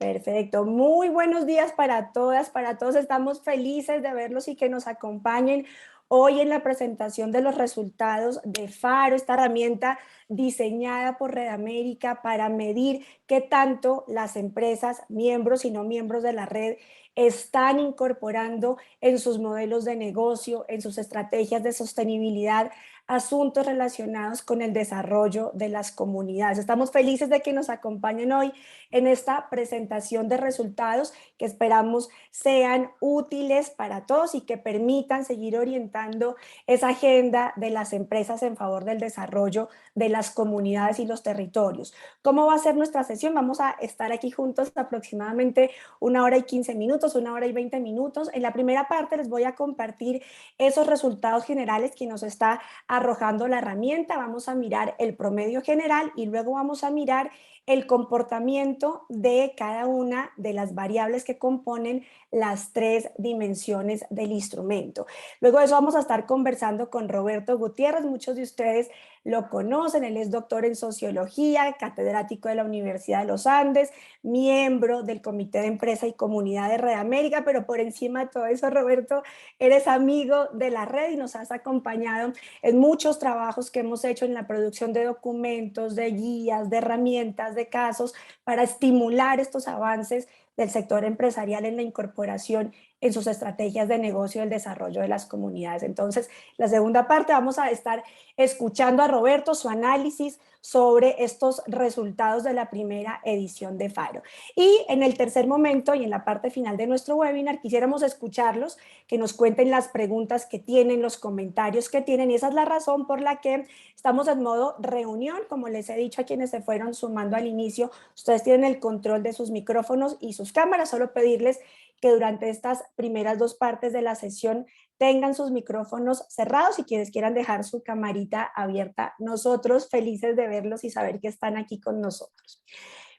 Perfecto, muy buenos días para todas, para todos. Estamos felices de verlos y que nos acompañen hoy en la presentación de los resultados de FARO, esta herramienta diseñada por Red América para medir qué tanto las empresas, miembros y no miembros de la red, están incorporando en sus modelos de negocio, en sus estrategias de sostenibilidad, asuntos relacionados con el desarrollo de las comunidades. Estamos felices de que nos acompañen hoy en esta presentación de resultados que esperamos sean útiles para todos y que permitan seguir orientando esa agenda de las empresas en favor del desarrollo de las comunidades y los territorios. ¿Cómo va a ser nuestra sesión? Vamos a estar aquí juntos aproximadamente 1 hora y 15 minutos, 1 hora y 20 minutos. En la primera parte les voy a compartir esos resultados generales que nos está arrojando la herramienta. Vamos a mirar el promedio general y luego vamos a mirar el comportamiento de cada una de las variables que componen las 3 dimensiones del instrumento. Luego de eso vamos a estar conversando con Roberto Gutiérrez. Muchos de ustedes lo conocen, él es doctor en sociología, catedrático de la Universidad de los Andes, miembro del Comité de Empresa y Comunidad de Red América, pero por encima de todo eso, Roberto, eres amigo de la red y nos has acompañado en muchos trabajos que hemos hecho en la producción de documentos, de guías, de herramientas, de casos, para estimular estos avances del sector empresarial en la incorporación en sus estrategias de negocio y el desarrollo de las comunidades. Entonces, la segunda parte vamos a estar escuchando a Roberto, su análisis sobre estos resultados de la primera edición de FARO. Y en el tercer momento y en la parte final de nuestro webinar, quisiéramos escucharlos, que nos cuenten las preguntas que tienen, los comentarios que tienen, y esa es la razón por la que estamos en modo reunión. Como les he dicho a quienes se fueron sumando al inicio, ustedes tienen el control de sus micrófonos y sus cámaras, solo pedirles que durante estas primeras 2 partes de la sesión tengan sus micrófonos cerrados y quienes quieran dejar su camarita abierta. Nosotros felices de verlos y saber que están aquí con nosotros.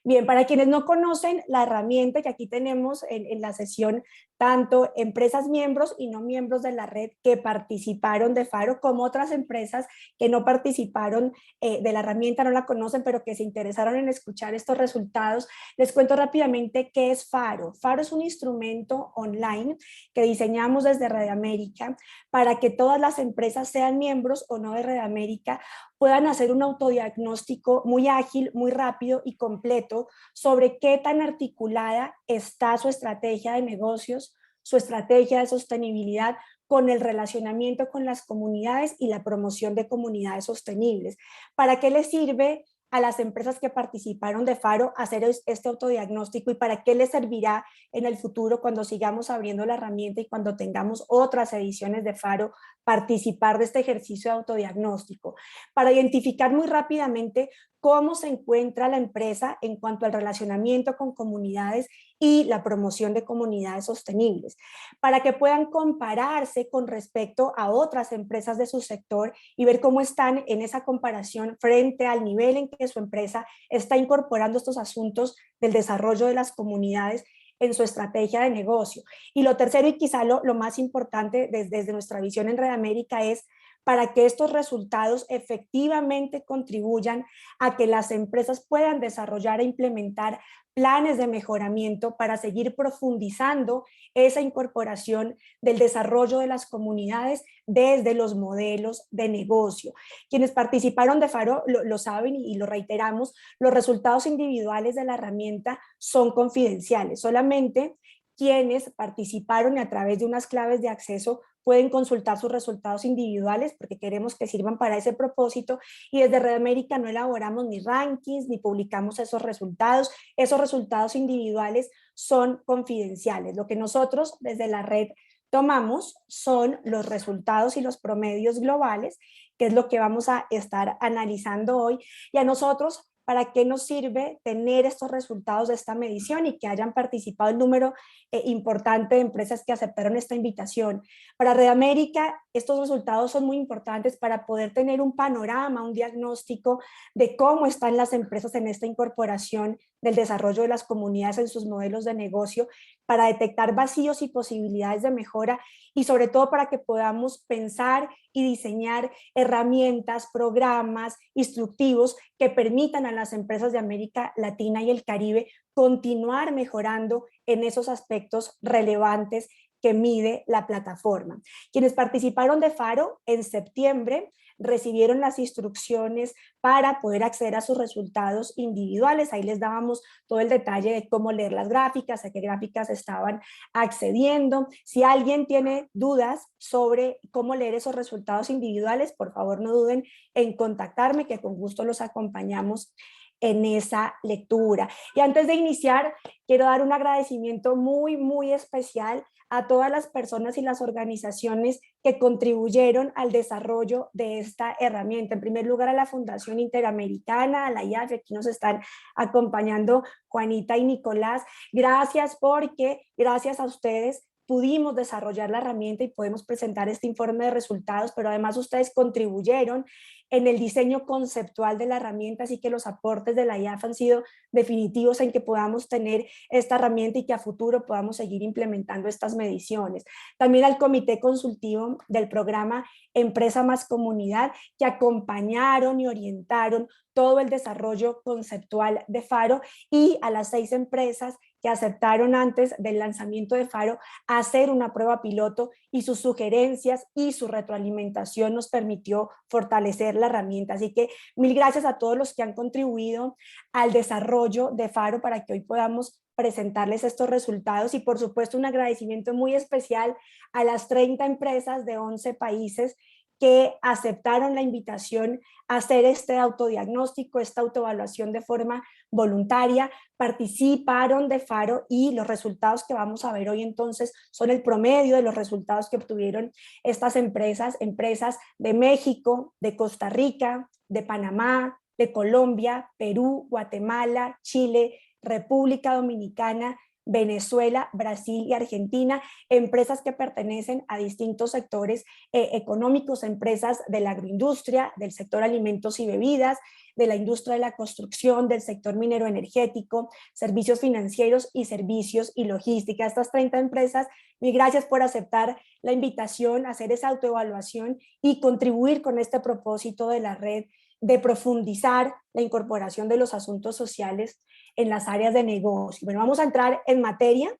Bien, para quienes no conocen la herramienta que aquí tenemos en la sesión, tanto empresas miembros y no miembros de la red que participaron de FARO, como otras empresas que no participaron de la herramienta, no la conocen, pero que se interesaron en escuchar estos resultados, les cuento rápidamente qué es FARO. FARO es un instrumento online que diseñamos desde Red América para que todas las empresas, sean miembros o no de Red América, puedan hacer un autodiagnóstico muy ágil, muy rápido y completo sobre qué tan articulada está su estrategia de negocios, su estrategia de sostenibilidad con el relacionamiento con las comunidades y la promoción de comunidades sostenibles. ¿Para qué les sirve a las empresas que participaron de FARO hacer este autodiagnóstico y para qué les servirá en el futuro cuando sigamos abriendo la herramienta y cuando tengamos otras ediciones de FARO participar de este ejercicio de autodiagnóstico? Para identificar muy rápidamente cómo se encuentra la empresa en cuanto al relacionamiento con comunidades y la promoción de comunidades sostenibles, para que puedan compararse con respecto a otras empresas de su sector y ver cómo están en esa comparación frente al nivel en que su empresa está incorporando estos asuntos del desarrollo de las comunidades en su estrategia de negocio. Y lo tercero, y quizá lo más importante desde nuestra visión en Red América, es para que estos resultados efectivamente contribuyan a que las empresas puedan desarrollar e implementar planes de mejoramiento para seguir profundizando esa incorporación del desarrollo de las comunidades desde los modelos de negocio. Quienes participaron de FARO lo saben y lo reiteramos, los resultados individuales de la herramienta son confidenciales, solamente quienes participaron y a través de unas claves de acceso pueden consultar sus resultados individuales porque queremos que sirvan para ese propósito, y desde Red América no elaboramos ni rankings ni publicamos esos resultados individuales son confidenciales. Lo que nosotros desde la red tomamos son los resultados y los promedios globales, que es lo que vamos a estar analizando hoy, y a nosotros, ¿para qué nos sirve tener estos resultados de esta medición y que hayan participado el número importante de empresas que aceptaron esta invitación? Para Red América estos resultados son muy importantes para poder tener un panorama, un diagnóstico de cómo están las empresas en esta incorporación del desarrollo de las comunidades en sus modelos de negocio, para detectar vacíos y posibilidades de mejora y sobre todo para que podamos pensar y diseñar herramientas, programas instructivos que permitan a las empresas de América Latina y el Caribe continuar mejorando en esos aspectos relevantes que mide la plataforma. Quienes participaron de FARO en septiembre recibieron las instrucciones para poder acceder a sus resultados individuales. Ahí les dábamos todo el detalle de cómo leer las gráficas, a qué gráficas estaban accediendo. Si alguien tiene dudas sobre cómo leer esos resultados individuales, por favor no duden en contactarme, que con gusto los acompañamos en esa lectura. Y antes de iniciar, quiero dar un agradecimiento muy, muy especial a todas las personas y las organizaciones que contribuyeron al desarrollo de esta herramienta. En primer lugar, a la Fundación Interamericana, a la IAF, aquí nos están acompañando Juanita y Nicolás. Gracias porque gracias a ustedes pudimos desarrollar la herramienta y podemos presentar este informe de resultados, pero además ustedes contribuyeron en el diseño conceptual de la herramienta, así que los aportes de la IAF han sido definitivos en que podamos tener esta herramienta y que a futuro podamos seguir implementando estas mediciones. También al comité consultivo del programa Empresa más Comunidad, que acompañaron y orientaron todo el desarrollo conceptual de FARO, y a las 6 empresas que aceptaron antes del lanzamiento de FARO hacer una prueba piloto, y sus sugerencias y su retroalimentación nos permitió fortalecer la herramienta. Así que mil gracias a todos los que han contribuido al desarrollo de FARO para que hoy podamos presentarles estos resultados, y por supuesto un agradecimiento muy especial a las 30 empresas de 11 países que aceptaron la invitación a hacer este autodiagnóstico, esta autoevaluación de forma voluntaria, participaron de FARO, y los resultados que vamos a ver hoy entonces son el promedio de los resultados que obtuvieron estas empresas de México, de Costa Rica, de Panamá, de Colombia, Perú, Guatemala, Chile, República Dominicana, Venezuela, Brasil y Argentina, empresas que pertenecen a distintos sectores económicos, empresas de la agroindustria, del sector alimentos y bebidas, de la industria de la construcción, del sector minero energético, servicios financieros y servicios y logística. Estas 30 empresas, mil gracias por aceptar la invitación a hacer esa autoevaluación y contribuir con este propósito de la red de profundizar la incorporación de los asuntos sociales en las áreas de negocio. Bueno, vamos a entrar en materia.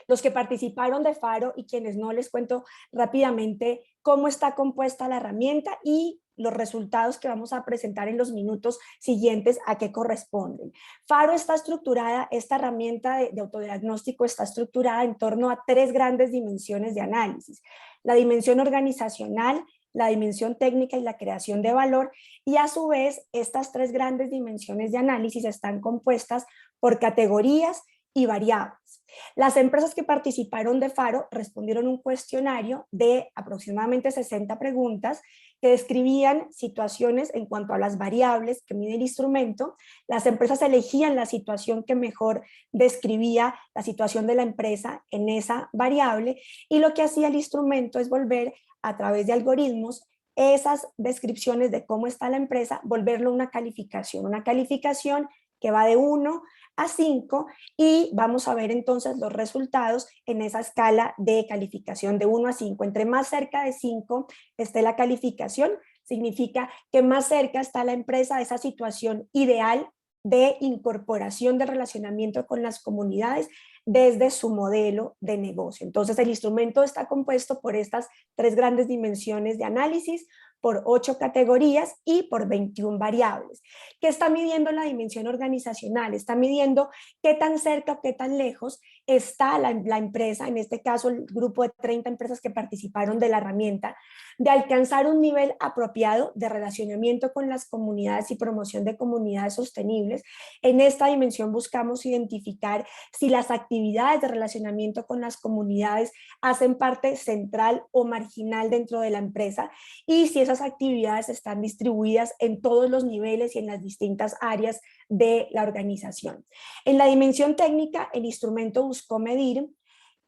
Los que participaron de FARO y quienes no, les cuento rápidamente cómo está compuesta la herramienta y los resultados que vamos a presentar en los minutos siguientes a qué corresponden. FARO está estructurada, esta herramienta de autodiagnóstico está estructurada en torno a 3 grandes dimensiones de análisis: la dimensión organizacional, la dimensión técnica y la creación de valor, y a su vez estas 3 grandes dimensiones de análisis están compuestas por categorías y variables. Las empresas que participaron de FARO respondieron un cuestionario de aproximadamente 60 preguntas que describían situaciones en cuanto a las variables que mide el instrumento. Las empresas elegían la situación que mejor describía la situación de la empresa en esa variable, y lo que hacía el instrumento es volver a través de algoritmos esas descripciones de cómo está la empresa, volverlo una calificación que va de 1 a 5, y vamos a ver entonces los resultados en esa escala de calificación de 1 a 5. Entre más cerca de 5 esté la calificación, significa que más cerca está la empresa de esa situación ideal de incorporación de relacionamiento con las comunidades desde su modelo de negocio. Entonces el instrumento está compuesto por estas 3 grandes dimensiones de análisis, por 8 categorías y por 21 variables. ¿Qué está midiendo la dimensión organizacional? Está midiendo qué tan cerca o qué tan lejos está la empresa, en este caso el grupo de 30 empresas que participaron de la herramienta, de alcanzar un nivel apropiado de relacionamiento con las comunidades y promoción de comunidades sostenibles. En esta dimensión buscamos identificar si las actividades de relacionamiento con las comunidades hacen parte central o marginal dentro de la empresa, y si esas actividades están distribuidas en todos los niveles y en las distintas áreas de la organización. En la dimensión técnica, el instrumento buscó medir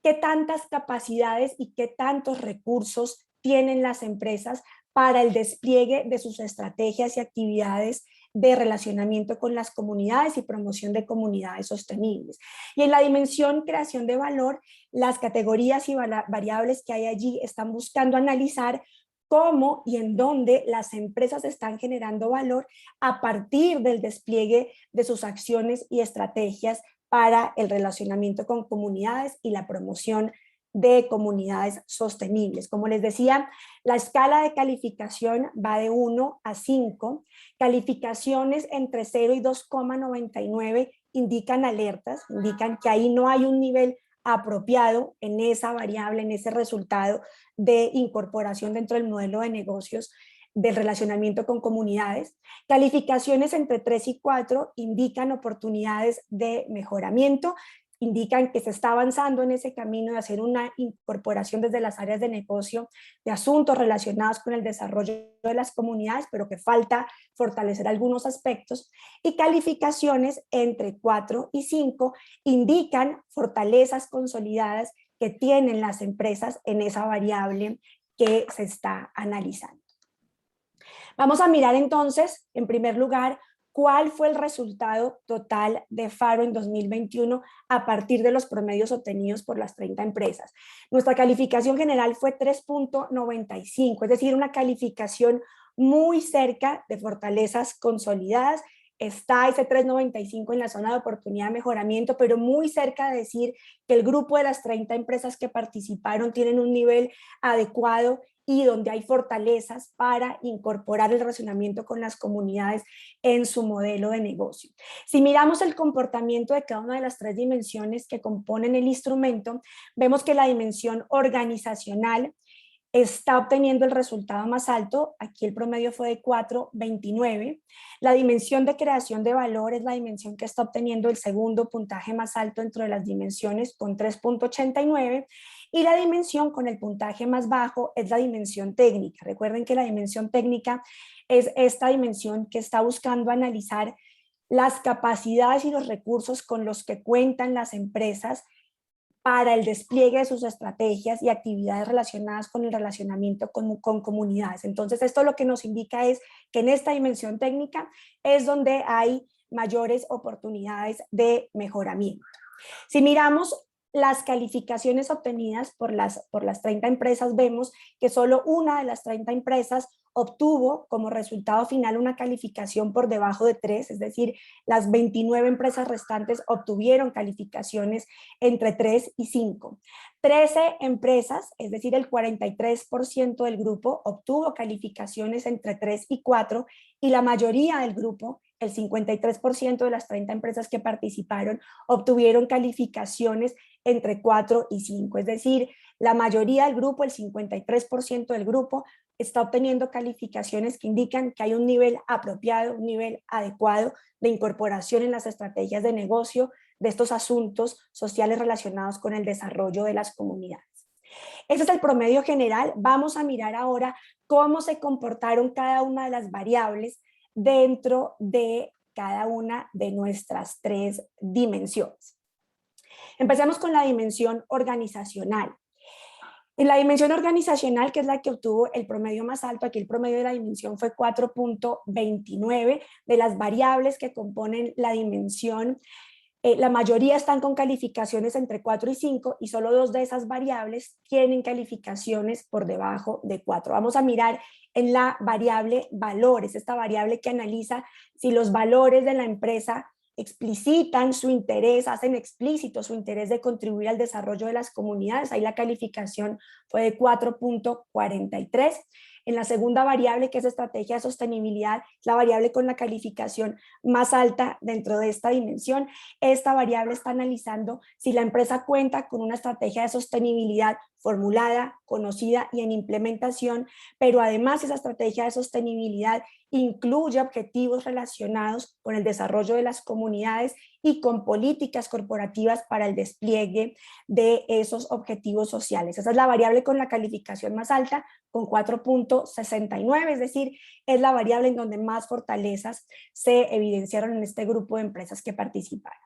qué tantas capacidades y qué tantos recursos tienen las empresas para el despliegue de sus estrategias y actividades de relacionamiento con las comunidades y promoción de comunidades sostenibles. Y en la dimensión creación de valor, las categorías y variables que hay allí están buscando analizar cómo y en dónde las empresas están generando valor a partir del despliegue de sus acciones y estrategias para el relacionamiento con comunidades y la promoción de comunidades sostenibles. Como les decía, la escala de calificación va de 1 a 5. Calificaciones entre 0 y 2,99 indican alertas, indican que ahí no hay un nivel apropiado en esa variable, en ese resultado de incorporación dentro del modelo de negocios del relacionamiento con comunidades. Calificaciones entre 3 y 4 indican oportunidades de mejoramiento, indican que se está avanzando en ese camino de hacer una incorporación desde las áreas de negocio de asuntos relacionados con el desarrollo de las comunidades, pero que falta fortalecer algunos aspectos. Y calificaciones entre 4 y 5 indican fortalezas consolidadas que tienen las empresas en esa variable que se está analizando. Vamos a mirar entonces, en primer lugar, cuál fue el resultado total de Faro en 2021 a partir de los promedios obtenidos por las 30 empresas. Nuestra calificación general fue 3.95, es decir, una calificación muy cerca de fortalezas consolidadas. Está ese 3.95 en la zona de oportunidad de mejoramiento, pero muy cerca de decir que el grupo de las 30 empresas que participaron tienen un nivel adecuado y donde hay fortalezas para incorporar el relacionamiento con las comunidades en su modelo de negocio. Si miramos el comportamiento de cada una de las 3 dimensiones que componen el instrumento, vemos que la dimensión organizacional está obteniendo el resultado más alto. Aquí el promedio fue de 4.29. La dimensión de creación de valor es la dimensión que está obteniendo el segundo puntaje más alto dentro de las dimensiones con 3.89. Y la dimensión con el puntaje más bajo es la dimensión técnica. Recuerden que la dimensión técnica es esta dimensión que está buscando analizar las capacidades y los recursos con los que cuentan las empresas para el despliegue de sus estrategias y actividades relacionadas con el relacionamiento con comunidades. Entonces, esto lo que nos indica es que en esta dimensión técnica es donde hay mayores oportunidades de mejoramiento. Si miramos las calificaciones obtenidas por las 30 empresas, vemos que solo una de las 30 empresas obtuvo como resultado final una calificación por debajo de 3, es decir, las 29 empresas restantes obtuvieron calificaciones entre 3 y 5. 13 empresas, es decir, el 43% del grupo obtuvo calificaciones entre 3 y 4 y la mayoría del grupo, el 53% de las 30 empresas que participaron, obtuvieron calificaciones entre 4 y 5, es decir, la mayoría del grupo, el 53% del grupo, está obteniendo calificaciones que indican que hay un nivel apropiado, un nivel adecuado de incorporación en las estrategias de negocio de estos asuntos sociales relacionados con el desarrollo de las comunidades. Ese es el promedio general. Vamos a mirar ahora cómo se comportaron cada una de las variables dentro de cada una de nuestras 3 dimensiones. Empecemos con la dimensión organizacional. En la dimensión organizacional, que es la que obtuvo el promedio más alto, aquí el promedio de la dimensión fue 4.29. De las variables que componen la dimensión, la mayoría están con calificaciones entre 4 y 5 y solo 2 de esas variables tienen calificaciones por debajo de 4. Vamos a mirar en la variable valores, esta variable que analiza si los valores de la empresa explicitan su interés, hacen explícito su interés de contribuir al desarrollo de las comunidades. Ahí la calificación fue de 4.43. En la segunda variable, que es estrategia de sostenibilidad, la variable con la calificación más alta dentro de esta dimensión. Esta variable está analizando si la empresa cuenta con una estrategia de sostenibilidad formulada, conocida y en implementación, pero además esa estrategia de sostenibilidad incluye objetivos relacionados con el desarrollo de las comunidades y con políticas corporativas para el despliegue de esos objetivos sociales. Esa es la variable con la calificación más alta, con 4.69, es decir, es la variable en donde más fortalezas se evidenciaron en este grupo de empresas que participaron.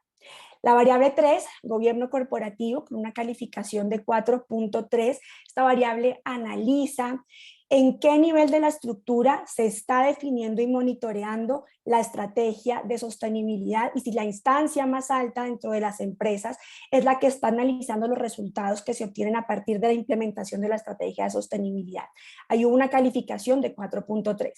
La variable 3, gobierno corporativo, con una calificación de 4.3. Esta variable analiza en qué nivel de la estructura se está definiendo y monitoreando la estrategia de sostenibilidad y si la instancia más alta dentro de las empresas es la que está analizando los resultados que se obtienen a partir de la implementación de la estrategia de sostenibilidad. Hay una calificación de 4.3.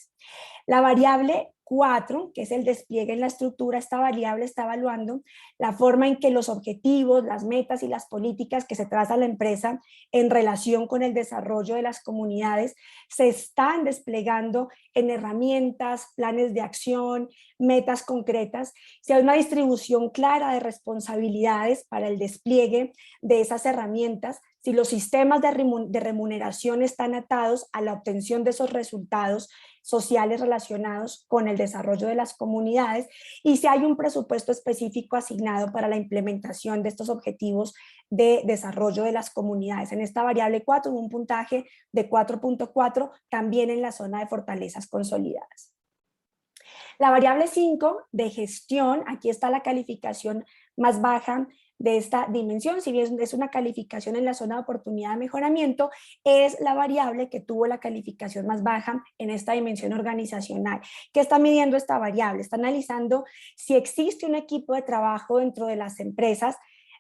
La variable 4, que es el despliegue en la estructura, esta variable está evaluando la forma en que los objetivos, las metas y las políticas que se traza la empresa en relación con el desarrollo de las comunidades se están desplegando en herramientas, planes de acción, metas concretas, si hay una distribución clara de responsabilidades para el despliegue de esas herramientas, si los sistemas de remuneración están atados a la obtención de esos resultados sociales relacionados con el desarrollo de las comunidades y si hay un presupuesto específico asignado para la implementación de estos objetivos de desarrollo de las comunidades. En esta variable 4 un puntaje de 4.4 también en la zona de fortalezas consolidadas. La variable 5 de gestión, aquí está la calificación más baja de esta dimensión, si bien es una calificación en la zona de oportunidad de mejoramiento, es la variable que tuvo la calificación más baja en esta dimensión organizacional. ¿Qué está midiendo esta variable? Está analizando si existe un equipo de trabajo dentro de las empresas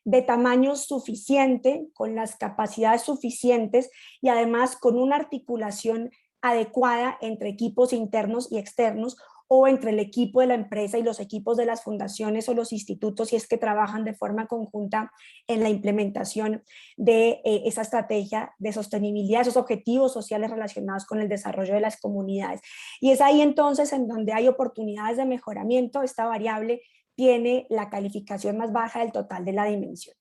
de tamaño suficiente, con las capacidades suficientes y además con una articulación adecuada entre equipos internos y externos o entre el equipo de la empresa y los equipos de las fundaciones o los institutos si es que trabajan de forma conjunta en la implementación de esa estrategia de sostenibilidad, esos objetivos sociales relacionados con el desarrollo de las comunidades. Y es ahí entonces en donde hay oportunidades de mejoramiento. Esta variable tiene la calificación más baja del total de la dimensión.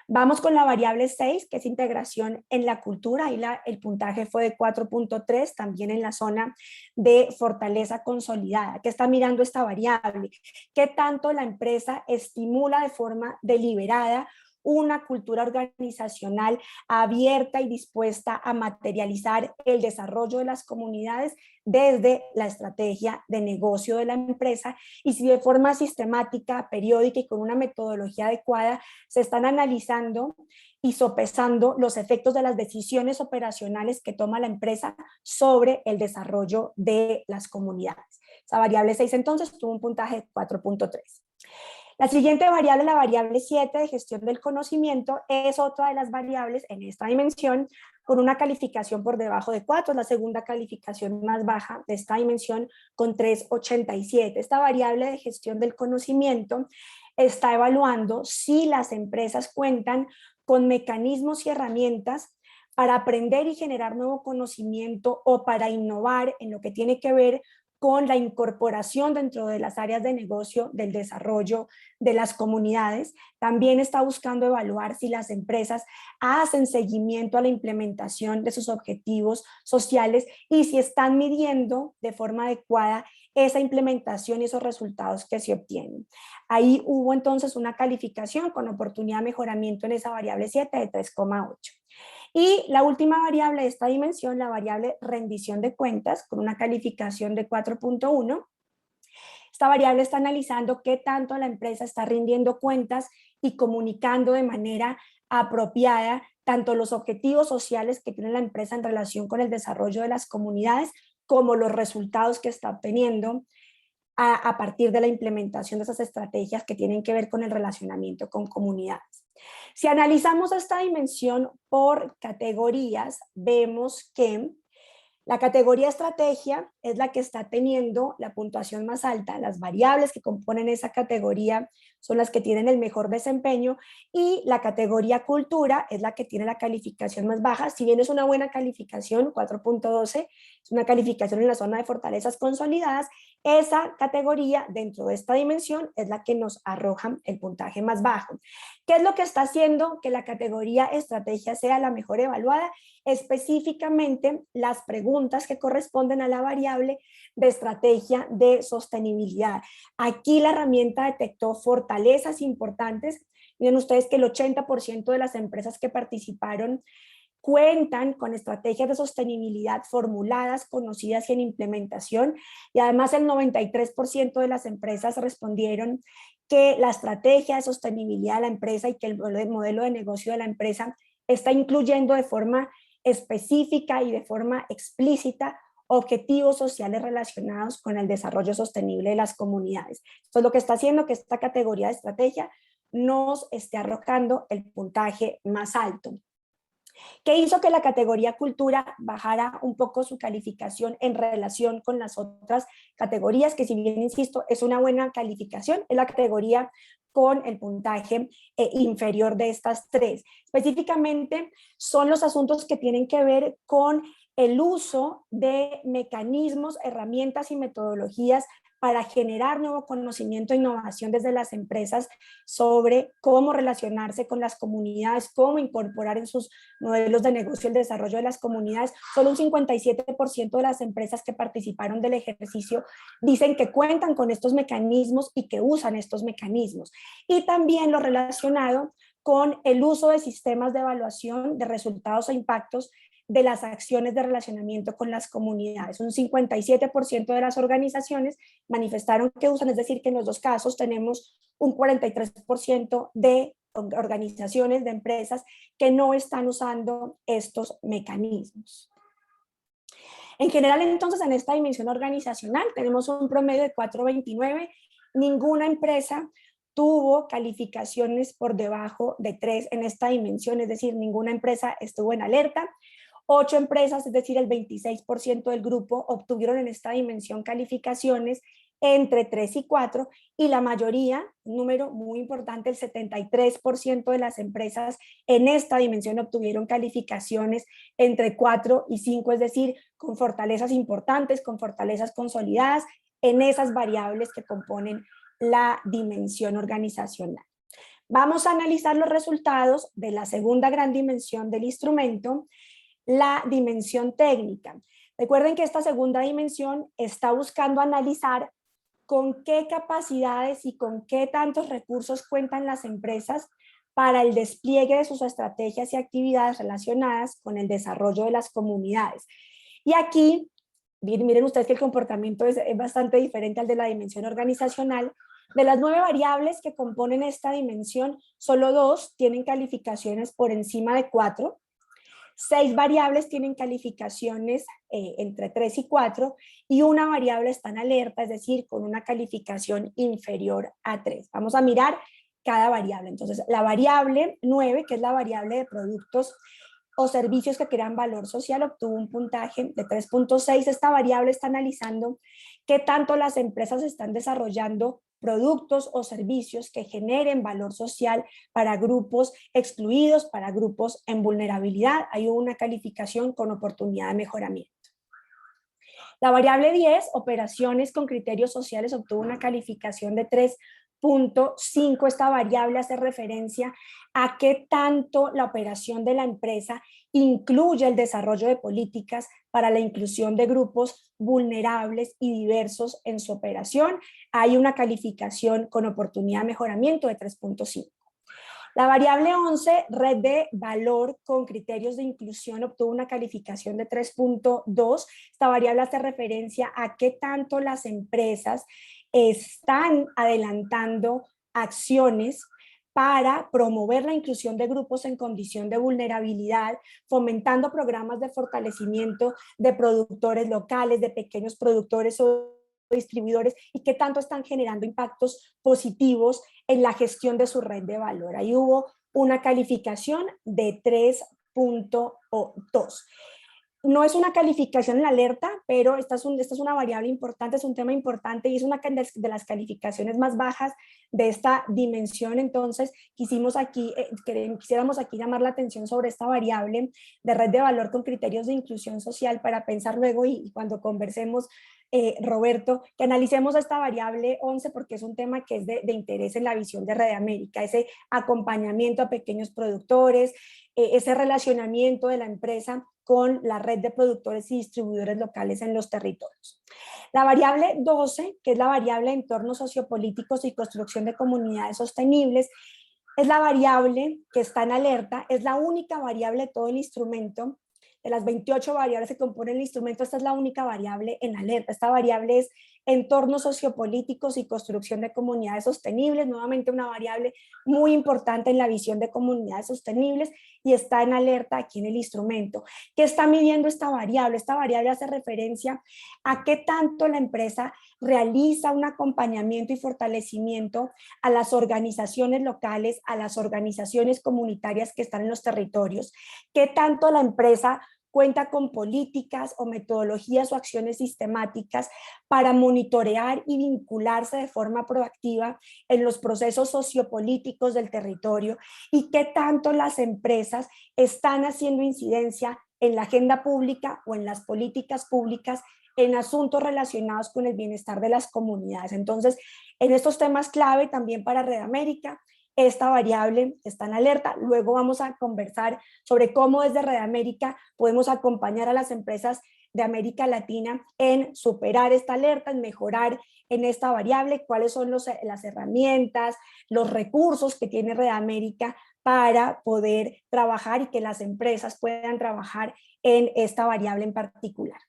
Vamos con la variable 6, que es integración en la cultura. Ahí el puntaje fue de 4.3, también en la zona de fortaleza consolidada. ¿Qué está mirando esta variable? ¿Qué tanto la empresa estimula de forma deliberada una cultura organizacional abierta y dispuesta a materializar el desarrollo de las comunidades desde la estrategia de negocio de la empresa y si de forma sistemática, periódica y con una metodología adecuada se están analizando y sopesando los efectos de las decisiones operacionales que toma la empresa sobre el desarrollo de las comunidades. Esa variable 6 entonces tuvo un puntaje de 4.3. La siguiente variable, la variable 7 de gestión del conocimiento, es otra de las variables en esta dimensión con una calificación por debajo de 4, es la segunda calificación más baja de esta dimensión con 3.87. Esta variable de gestión del conocimiento está evaluando si las empresas cuentan con mecanismos y herramientas para aprender y generar nuevo conocimiento o para innovar en lo que tiene que ver con la incorporación dentro de las áreas de negocio del desarrollo de las comunidades. También está buscando evaluar si las empresas hacen seguimiento a la implementación de sus objetivos sociales y si están midiendo de forma adecuada esa implementación y esos resultados que se obtienen. Ahí hubo entonces una calificación con oportunidad de mejoramiento en esa variable 7 de 3.8. Y la última variable de esta dimensión, la variable rendición de cuentas, con una calificación de 4.1. Esta variable está analizando qué tanto la empresa está rindiendo cuentas y comunicando de manera apropiada tanto los objetivos sociales que tiene la empresa en relación con el desarrollo de las comunidades como los resultados que está obteniendo a partir de la implementación de esas estrategias que tienen que ver con el relacionamiento con comunidades. Si analizamos esta dimensión por categorías, vemos que la categoría estrategia es la que está teniendo la puntuación más alta, las variables que componen esa categoría son las que tienen el mejor desempeño y la categoría cultura es la que tiene la calificación más baja, si bien es una buena calificación, 4.12, es una calificación en la zona de fortalezas consolidadas, esa categoría dentro de esta dimensión es la que nos arroja el puntaje más bajo. ¿Qué es lo que está haciendo que la categoría estrategia sea la mejor evaluada? Específicamente las preguntas que corresponden a la variable de estrategia de sostenibilidad. Aquí la herramienta detectó fortalezas importantes. Miren ustedes que el 80% de las empresas que participaron cuentan con estrategias de sostenibilidad formuladas, conocidas y en implementación, y además el 93% de las empresas respondieron que la estrategia de sostenibilidad de la empresa y que el modelo de negocio de la empresa está incluyendo de forma específica y de forma explícita objetivos sociales relacionados con el desarrollo sostenible de las comunidades. Esto es lo que está haciendo que esta categoría de estrategia nos esté arrojando el puntaje más alto. ¿Qué hizo que la categoría cultura bajara un poco su calificación en relación con las otras categorías? Que si bien, insisto, es una buena calificación, es la categoría con el puntaje inferior de estas tres. Específicamente son los asuntos que tienen que ver con el uso de mecanismos, herramientas y metodologías para generar nuevo conocimiento e innovación desde las empresas sobre cómo relacionarse con las comunidades, cómo incorporar en sus modelos de negocio el desarrollo de las comunidades. Solo un 57% de las empresas que participaron del ejercicio dicen que cuentan con estos mecanismos y que usan estos mecanismos. Y también lo relacionado con el uso de sistemas de evaluación de resultados e impactos de las acciones de relacionamiento con las comunidades. Un 57% de las organizaciones manifestaron que usan, es decir, que en los dos casos tenemos un 43% de organizaciones, de empresas que no están usando estos mecanismos. En general, entonces, en esta dimensión organizacional tenemos un promedio de 4.29. Ninguna empresa tuvo calificaciones por debajo de 3 en esta dimensión, es decir, ninguna empresa estuvo en alerta. 8 empresas, es decir, el 26% del grupo, obtuvieron en esta dimensión calificaciones entre 3 y 4, y la mayoría, un número muy importante, el 73% de las empresas en esta dimensión obtuvieron calificaciones entre 4 y 5, es decir, con fortalezas importantes, con fortalezas consolidadas en esas variables que componen la dimensión organizacional. Vamos a analizar los resultados de la segunda gran dimensión del instrumento, la dimensión técnica. Recuerden que esta segunda dimensión está buscando analizar con qué capacidades y con qué tantos recursos cuentan las empresas para el despliegue de sus estrategias y actividades relacionadas con el desarrollo de las comunidades. Y aquí, miren ustedes que el comportamiento es bastante diferente al de la dimensión organizacional. De las 9 variables que componen esta dimensión, solo 2 tienen calificaciones por encima de 4. 6 variables tienen calificaciones entre 3 y 4 y una variable está en alerta, es decir, con una calificación inferior a 3. Vamos a mirar cada variable. Entonces, la variable 9, que es la variable de productos o servicios que crean valor social, obtuvo un puntaje de 3.6. Esta variable está analizando qué tanto las empresas están desarrollando productos o servicios que generen valor social para grupos excluidos, para grupos en vulnerabilidad. Hay una calificación con oportunidad de mejoramiento. La variable 10, operaciones con criterios sociales, obtuvo una calificación de 3.5. Esta variable hace referencia a qué tanto la operación de la empresa incluye el desarrollo de políticas para la inclusión de grupos vulnerables y diversos en su operación. Hay una calificación con oportunidad de mejoramiento de 3.5. La variable 11, red de valor con criterios de inclusión, obtuvo una calificación de 3.2. Esta variable hace referencia a qué tanto las empresas están adelantando acciones para promover la inclusión de grupos en condición de vulnerabilidad, fomentando programas de fortalecimiento de productores locales, de pequeños productores o distribuidores, y qué tanto están generando impactos positivos en la gestión de su red de valor. Ahí hubo una calificación de 3.2. No es una calificación en la alerta, pero esta es una variable importante, es un tema importante y es una de las calificaciones más bajas de esta dimensión. Entonces, quisiéramos aquí llamar la atención sobre esta variable de red de valor con criterios de inclusión social para pensar luego y cuando conversemos, Roberto, que analicemos esta variable 11 porque es un tema que es de interés en la visión de Red América, ese acompañamiento a pequeños productores, ese relacionamiento de la empresa con la red de productores y distribuidores locales en los territorios. La variable 12, que es la variable de entornos sociopolíticos y construcción de comunidades sostenibles, Es la variable que está en alerta, es la única variable de todo el instrumento. De las 28 variables que componen el instrumento, esta es la única variable en alerta. Esta variable es entornos sociopolíticos y construcción de comunidades sostenibles, nuevamente una variable muy importante en la visión de comunidades sostenibles y está en alerta aquí en el instrumento. ¿Qué está midiendo esta variable? Esta variable hace referencia a qué tanto la empresa realiza un acompañamiento y fortalecimiento a las organizaciones locales, a las organizaciones comunitarias que están en los territorios, qué tanto la empresa cuenta con políticas o metodologías o acciones sistemáticas para monitorear y vincularse de forma proactiva en los procesos sociopolíticos del territorio y qué tanto las empresas están haciendo incidencia en la agenda pública o en las políticas públicas en asuntos relacionados con el bienestar de las comunidades. Entonces, en estos temas clave también para Red América, esta variable está en alerta. Luego vamos a conversar sobre cómo desde Red América podemos acompañar a las empresas de América Latina en superar esta alerta, en mejorar en esta variable, cuáles son las herramientas, los recursos que tiene Red América para poder trabajar y que las empresas puedan trabajar en esta variable en particular.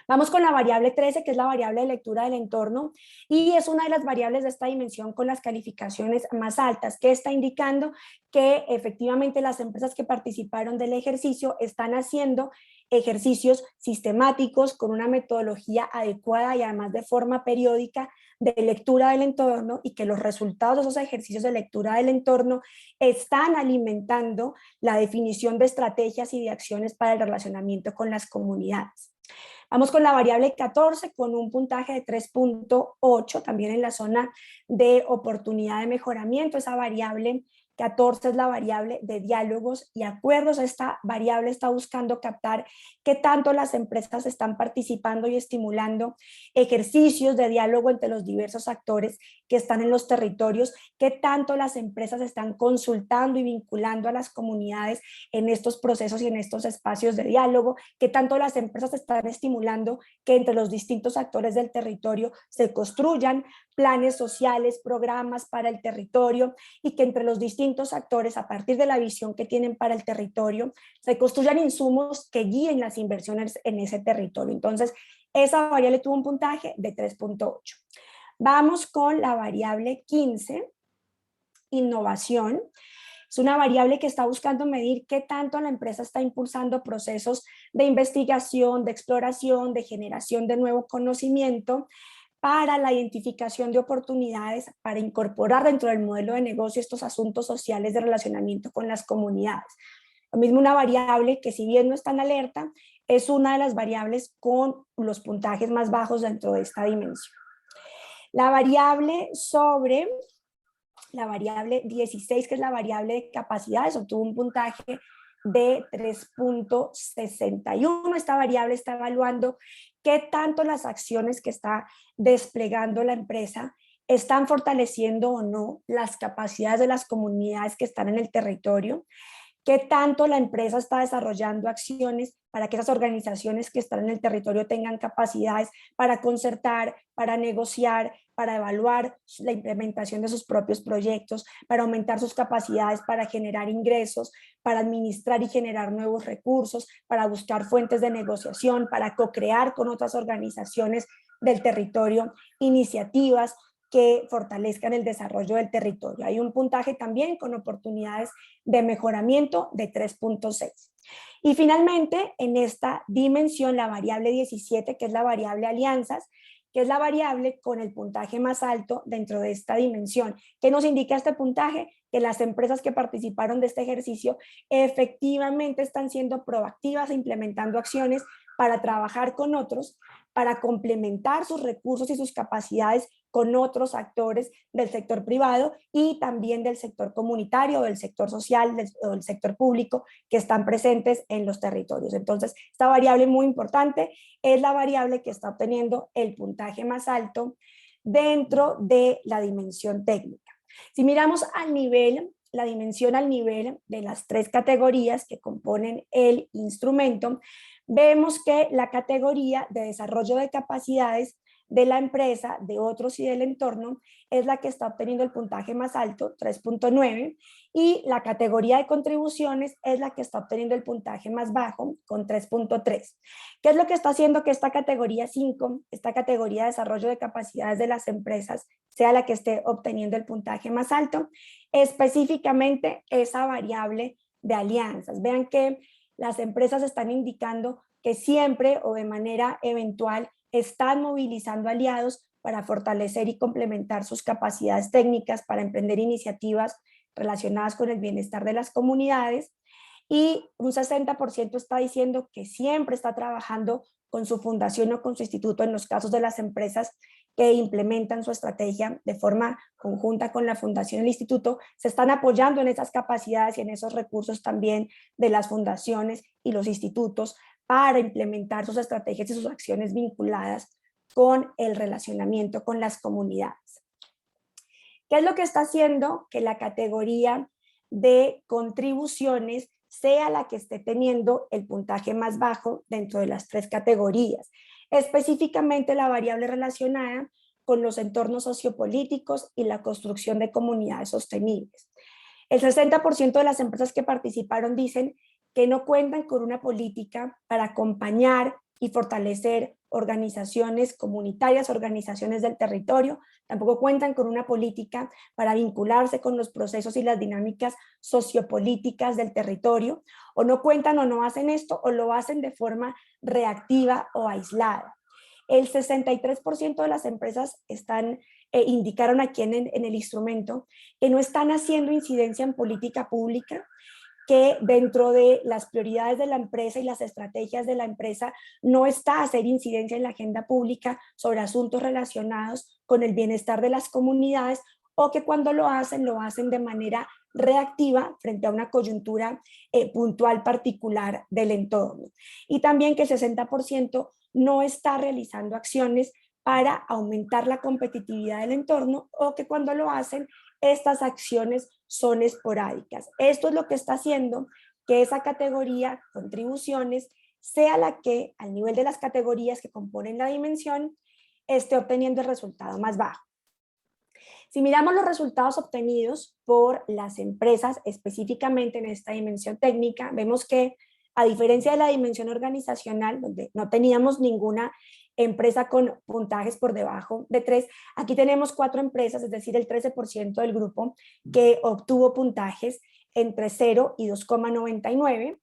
Vamos con la variable 13, que es la variable de lectura del entorno, y es una de las variables de esta dimensión con las calificaciones más altas, que está indicando que efectivamente las empresas que participaron del ejercicio están haciendo ejercicios sistemáticos con una metodología adecuada y además de forma periódica de lectura del entorno, y que los resultados de esos ejercicios de lectura del entorno están alimentando la definición de estrategias y de acciones para el relacionamiento con las comunidades. Vamos con la variable 14 con un puntaje de 3.8, también en la zona de oportunidad de mejoramiento. Esa variable 14 es la variable de diálogos y acuerdos. Esta variable está buscando captar qué tanto las empresas están participando y estimulando ejercicios de diálogo entre los diversos actores que están en los territorios, qué tanto las empresas están consultando y vinculando a las comunidades en estos procesos y en estos espacios de diálogo, qué tanto las empresas están estimulando que entre los distintos actores del territorio se construyan planes sociales, programas para el territorio, y que entre los distintos actores, a partir de la visión que tienen para el territorio, se construyan insumos que guíen las inversiones en ese territorio. Entonces, esa variable tuvo un puntaje de 3.8. Vamos con la variable 15, innovación. Es una variable que está buscando medir qué tanto la empresa está impulsando procesos de investigación, de exploración, de generación de nuevo conocimiento para la identificación de oportunidades, para incorporar dentro del modelo de negocio estos asuntos sociales de relacionamiento con las comunidades. Lo mismo una variable que, si bien no está en alerta, es una de las variables con los puntajes más bajos dentro de esta dimensión. La variable 16, que es la variable de capacidades, obtuvo un puntaje de 3.61. Esta variable está evaluando qué tanto las acciones que está desplegando la empresa están fortaleciendo o no las capacidades de las comunidades que están en el territorio, qué tanto la empresa está desarrollando acciones para que esas organizaciones que están en el territorio tengan capacidades para concertar, para negociar, para evaluar la implementación de sus propios proyectos, para aumentar sus capacidades para generar ingresos, para administrar y generar nuevos recursos, para buscar fuentes de negociación, para co-crear con otras organizaciones del territorio iniciativas que fortalezcan el desarrollo del territorio. Hay un puntaje también con oportunidades de mejoramiento de 3.6. Y finalmente, en esta dimensión, la variable 17, que es la variable alianzas, que es la variable con el puntaje más alto dentro de esta dimensión. ¿Qué nos indica este puntaje? Que las empresas que participaron de este ejercicio efectivamente están siendo proactivas e implementando acciones para trabajar con otros, para complementar sus recursos y sus capacidades con otros actores del sector privado y también del sector comunitario, del sector social, del sector público que están presentes en los territorios. Entonces, esta variable muy importante es la variable que está obteniendo el puntaje más alto dentro de la dimensión técnica. Si miramos al nivel, la dimensión al nivel de las tres categorías que componen el instrumento, vemos que la categoría de desarrollo de capacidades de la empresa, de otros y del entorno, es la que está obteniendo el puntaje más alto, 3.9, y la categoría de contribuciones es la que está obteniendo el puntaje más bajo, con 3.3. ¿Qué es lo que está haciendo que esta categoría 5, esta categoría de desarrollo de capacidades de las empresas, sea la que esté obteniendo el puntaje más alto? Específicamente esa variable de alianzas. Vean que las empresas están indicando que siempre o de manera eventual están movilizando aliados para fortalecer y complementar sus capacidades técnicas para emprender iniciativas relacionadas con el bienestar de las comunidades, y un 60% está diciendo que siempre está trabajando con su fundación o con su instituto en los casos de las empresas que implementan su estrategia de forma conjunta con la fundación y el instituto, se están apoyando en esas capacidades y en esos recursos también de las fundaciones y los institutos para implementar sus estrategias y sus acciones vinculadas con el relacionamiento con las comunidades. ¿Qué es lo que está haciendo que la categoría de contribuciones sea la que esté teniendo el puntaje más bajo dentro de las tres categorías? Específicamente la variable relacionada con los entornos sociopolíticos y la construcción de comunidades sostenibles. El 60% de las empresas que participaron dicen que no cuentan con una política para acompañar y fortalecer organizaciones comunitarias, organizaciones del territorio. Tampoco cuentan con una política para vincularse con los procesos y las dinámicas sociopolíticas del territorio, o no cuentan o no hacen esto, o lo hacen de forma reactiva o aislada. El 63% de las empresas indicaron aquí en el instrumento que no están haciendo incidencia en política pública, que dentro de las prioridades de la empresa y las estrategias de la empresa no está hacer incidencia en la agenda pública sobre asuntos relacionados con el bienestar de las comunidades, o que cuando lo hacen de manera reactiva frente a una coyuntura puntual particular del entorno. Y también que el 60% no está realizando acciones para aumentar la competitividad del entorno, o que cuando lo hacen, estas acciones son esporádicas. Esto es lo que está haciendo que esa categoría, contribuciones, sea la que, al nivel de las categorías que componen la dimensión, esté obteniendo el resultado más bajo. Si miramos los resultados obtenidos por las empresas, específicamente en esta dimensión técnica, vemos que, a diferencia de la dimensión organizacional, donde no teníamos ninguna empresa con puntajes por debajo de 3, aquí tenemos 4 empresas, es decir, el 13% del grupo, que obtuvo puntajes entre 0 y 2,99.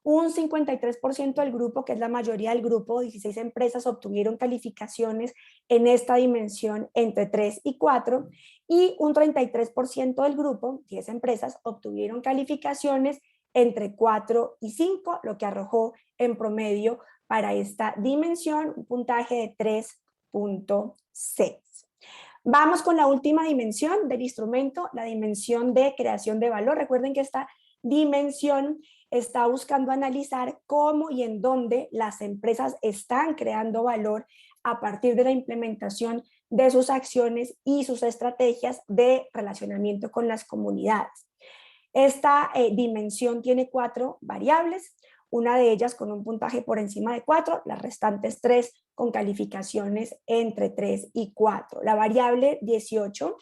Un 53% del grupo, que es la mayoría del grupo, 16 empresas, obtuvieron calificaciones en esta dimensión entre 3 y 4, y un 33% del grupo, 10 empresas, obtuvieron calificaciones entre 4 y 5, lo que arrojó en promedio para esta dimensión un puntaje de 3.6. Vamos con la última dimensión del instrumento, la dimensión de creación de valor. Recuerden que esta dimensión está buscando analizar cómo y en dónde las empresas están creando valor a partir de la implementación de sus acciones y sus estrategias de relacionamiento con las comunidades. Esta dimensión tiene 4 variables, una de ellas con un puntaje por encima de 4, las restantes 3 con calificaciones entre 3 y 4. La variable 18,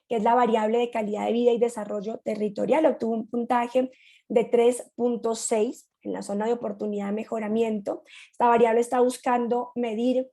que es la variable de calidad de vida y desarrollo territorial, obtuvo un puntaje de 3.6 en la zona de oportunidad de mejoramiento. Esta variable está buscando medir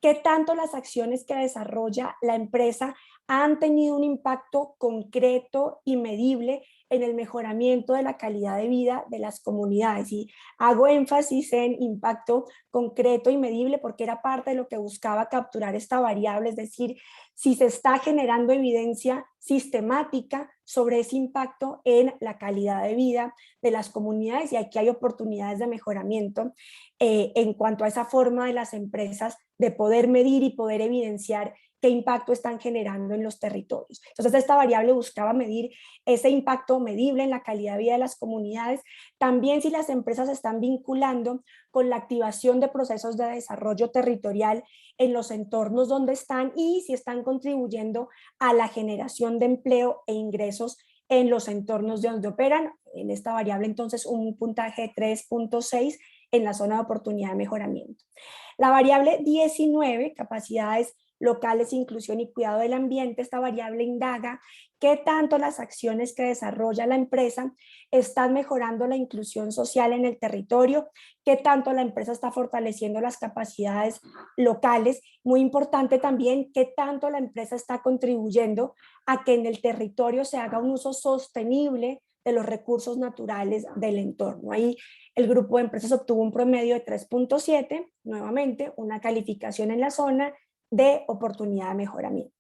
qué tanto las acciones que desarrolla la empresa han tenido un impacto concreto y medible en el mejoramiento de la calidad de vida de las comunidades. Y hago énfasis en impacto concreto y medible porque era parte de lo que buscaba capturar esta variable, es decir, si se está generando evidencia sistemática sobre ese impacto en la calidad de vida de las comunidades, y aquí hay oportunidades de mejoramiento en cuanto a esa forma de las empresas de poder medir y poder evidenciar qué impacto están generando en los territorios. Entonces, esta variable buscaba medir ese impacto medible en la calidad de vida de las comunidades, también si las empresas están vinculando con la activación de procesos de desarrollo territorial en los entornos donde están, y si están contribuyendo a la generación de empleo e ingresos en los entornos de donde operan. En esta variable, entonces, un puntaje de 3.6 en la zona de oportunidad de mejoramiento. La variable 19, capacidades locales, inclusión y cuidado del ambiente, esta variable indaga qué tanto las acciones que desarrolla la empresa están mejorando la inclusión social en el territorio, qué tanto la empresa está fortaleciendo las capacidades locales, muy importante también qué tanto la empresa está contribuyendo a que en el territorio se haga un uso sostenible de los recursos naturales del entorno. Ahí el grupo de empresas obtuvo un promedio de 3.7, nuevamente una calificación en la zona de oportunidad de mejoramiento.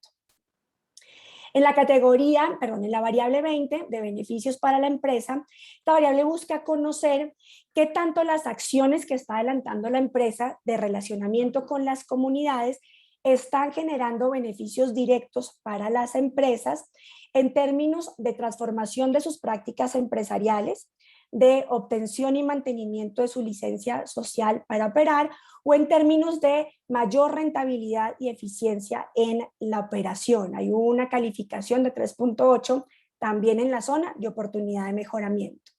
En la categoría, perdón, en la variable 20 de beneficios para la empresa, esta variable busca conocer qué tanto las acciones que está adelantando la empresa de relacionamiento con las comunidades están generando beneficios directos para las empresas en términos de transformación de sus prácticas empresariales, de obtención y mantenimiento de su licencia social para operar o en términos de mayor rentabilidad y eficiencia en la operación. Hay una calificación de 3.8 también en la zona de oportunidad de mejoramiento.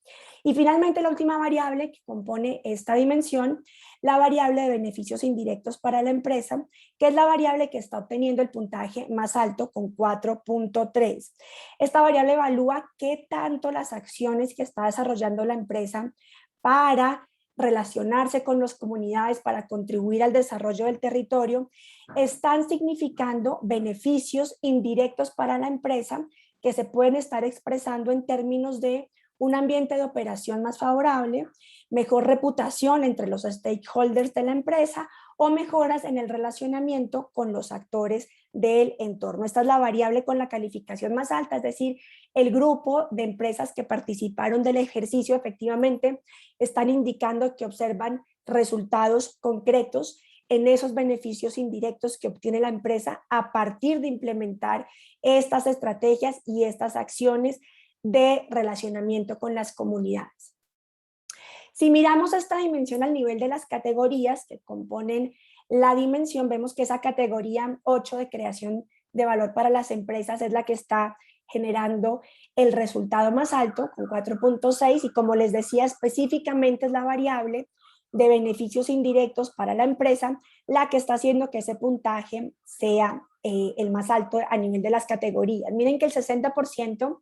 Y finalmente la última variable que compone esta dimensión, la variable de beneficios indirectos para la empresa, que es la variable que está obteniendo el puntaje más alto con 4.3. Esta variable evalúa qué tanto las acciones que está desarrollando la empresa para relacionarse con las comunidades, para contribuir al desarrollo del territorio, están significando beneficios indirectos para la empresa que se pueden estar expresando en términos de un ambiente de operación más favorable, mejor reputación entre los stakeholders de la empresa o mejoras en el relacionamiento con los actores del entorno. Esta es la variable con la calificación más alta, es decir, el grupo de empresas que participaron del ejercicio efectivamente están indicando que observan resultados concretos en esos beneficios indirectos que obtiene la empresa a partir de implementar estas estrategias y estas acciones de relacionamiento con las comunidades. Si miramos esta dimensión al nivel de las categorías que componen la dimensión, vemos que esa categoría 8 de creación de valor para las empresas es la que está generando el resultado más alto con 4.6 y como les decía específicamente es la variable de beneficios indirectos para la empresa la que está haciendo que ese puntaje sea el más alto a nivel de las categorías. Miren que el 60%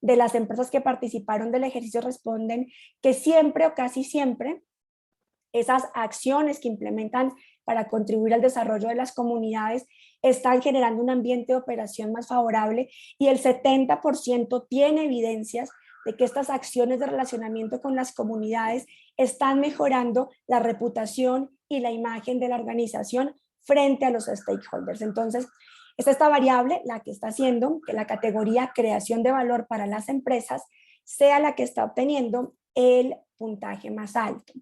de las empresas que participaron del ejercicio responden que siempre o casi siempre esas acciones que implementan para contribuir al desarrollo de las comunidades están generando un ambiente de operación más favorable y el 70% tiene evidencias de que estas acciones de relacionamiento con las comunidades están mejorando la reputación y la imagen de la organización frente a los stakeholders. Entonces, es esta variable la que está haciendo que la categoría creación de valor para las empresas sea la que está obteniendo el puntaje más alto.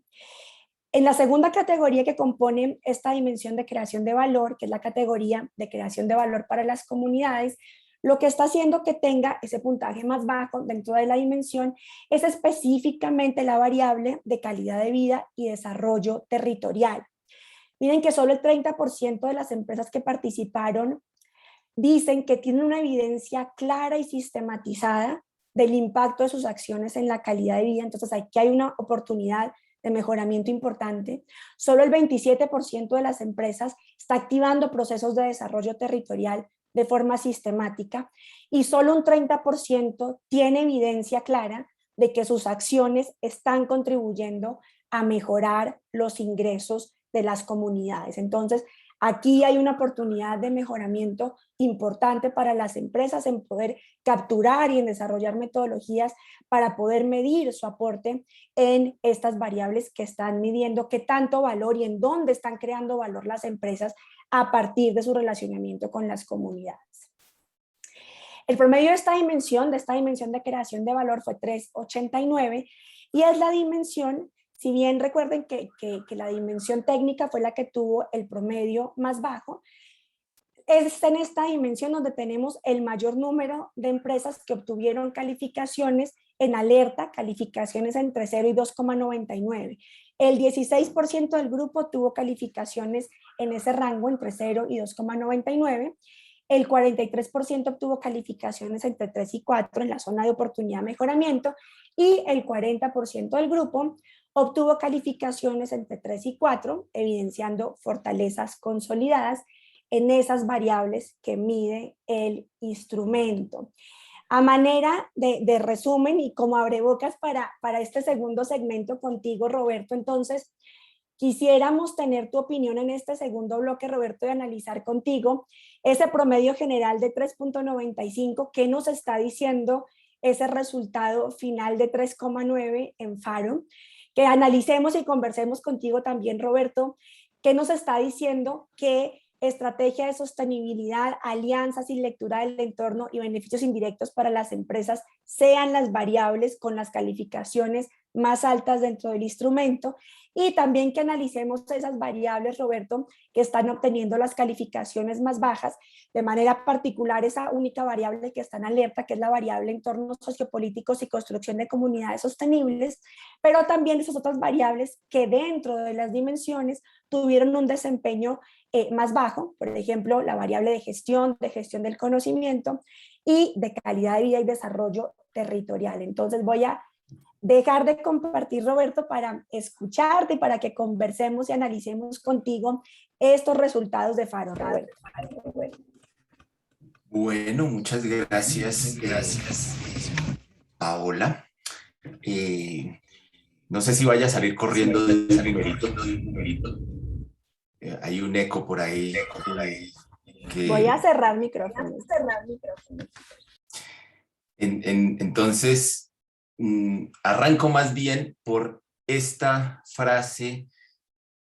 En la segunda categoría que compone esta dimensión de creación de valor, que es la categoría de creación de valor para las comunidades, lo que está haciendo que tenga ese puntaje más bajo dentro de la dimensión es específicamente la variable de calidad de vida y desarrollo territorial. Miren que solo el 30% de las empresas que participaron dicen que tienen una evidencia clara y sistematizada del impacto de sus acciones en la calidad de vida. Entonces aquí hay una oportunidad de mejoramiento importante. Solo el 27% de las empresas está activando procesos de desarrollo territorial de forma sistemática y solo un 30% tiene evidencia clara de que sus acciones están contribuyendo a mejorar los ingresos de las comunidades. Entonces, aquí hay una oportunidad de mejoramiento importante para las empresas en poder capturar y en desarrollar metodologías para poder medir su aporte en estas variables que están midiendo qué tanto valor y en dónde están creando valor las empresas a partir de su relacionamiento con las comunidades. El promedio de esta dimensión de creación de valor fue 3.89 y es la dimensión. Si bien recuerden que la dimensión técnica fue la que tuvo el promedio más bajo, es en esta dimensión donde tenemos el mayor número de empresas que obtuvieron calificaciones en alerta, calificaciones entre 0 y 2.99. El 16% del grupo tuvo calificaciones en ese rango entre 0 y 2.99. El 43% obtuvo calificaciones entre 3 y 4 en la zona de oportunidad de mejoramiento y el 40% del grupo obtuvo calificaciones entre 3 y 4, evidenciando fortalezas consolidadas en esas variables que mide el instrumento. A manera de resumen y como abrebocas para este segundo segmento contigo, Roberto, entonces quisiéramos tener tu opinión en este segundo bloque, Roberto, de analizar contigo ese promedio general de 3.95, ¿qué nos está diciendo ese resultado final de 3,9 en Faro? Que analicemos y conversemos contigo también, Roberto, ¿qué nos está diciendo que estrategia de sostenibilidad, alianzas y lectura del entorno y beneficios indirectos para las empresas sean las variables con las calificaciones más altas dentro del instrumento? Y también que analicemos esas variables, Roberto, que están obteniendo las calificaciones más bajas, de manera particular esa única variable que está en alerta, que es la variable entornos sociopolíticos y construcción de comunidades sostenibles, pero también esas otras variables que dentro de las dimensiones tuvieron un desempeño más bajo, por ejemplo, la variable de gestión del conocimiento y de calidad de vida y desarrollo territorial. Entonces voy a dejar de compartir, Roberto, para escucharte y para que conversemos y analicemos contigo estos resultados de Faro, Roberto. Bueno, muchas gracias, Paola. No sé si vaya a salir corriendo de un numerito. Hay un eco por ahí. Voy a cerrar micrófono. Entonces, arranco más bien por esta frase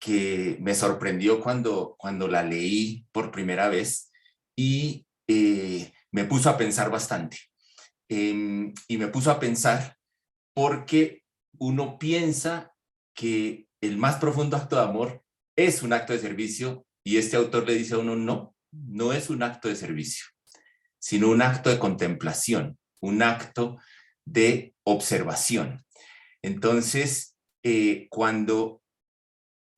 que me sorprendió cuando la leí por primera vez y me puso a pensar bastante. Y me puso a pensar porque uno piensa que el más profundo acto de amor es un acto de servicio y este autor le dice a uno, no es un acto de servicio, sino un acto de contemplación, un acto de observación. Entonces, cuando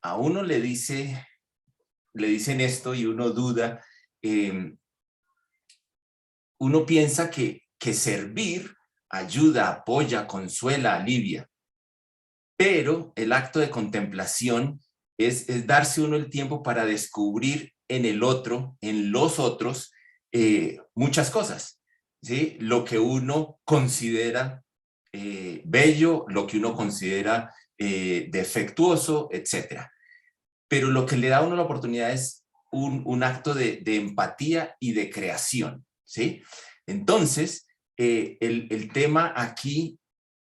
a uno le dicen esto y uno duda, uno piensa que servir ayuda, apoya, consuela, alivia. Pero el acto de contemplación es darse uno el tiempo para descubrir en el otro, en los otros, muchas cosas, ¿sí? Lo que uno considera bello, lo que uno considera defectuoso, etcétera. Pero lo que le da a uno la oportunidad es un acto de empatía y de creación, ¿sí? Entonces, el tema aquí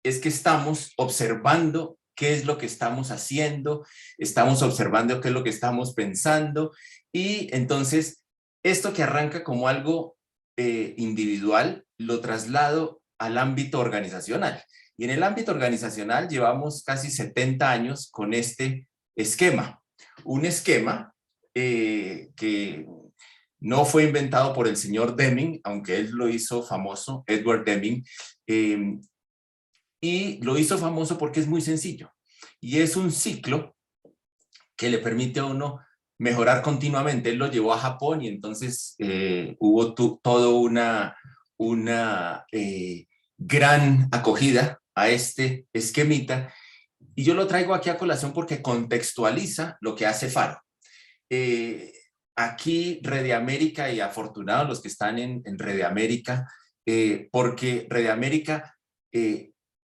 es que estamos observando qué es lo que estamos haciendo, estamos observando qué es lo que estamos pensando, y entonces esto que arranca como algo individual, lo traslado al ámbito organizacional. Y en el ámbito organizacional llevamos casi 70 años con este esquema. Un esquema que no fue inventado por el señor Deming, aunque él lo hizo famoso, Edward Deming, y lo hizo famoso porque es muy sencillo. Y es un ciclo que le permite a uno mejorar continuamente. Él lo llevó a Japón y entonces hubo todo una gran acogida a este esquemita. Y yo lo traigo aquí a colación porque contextualiza lo que hace Faro. Aquí Rede América, y afortunados los que están en Rede América, porque Rede América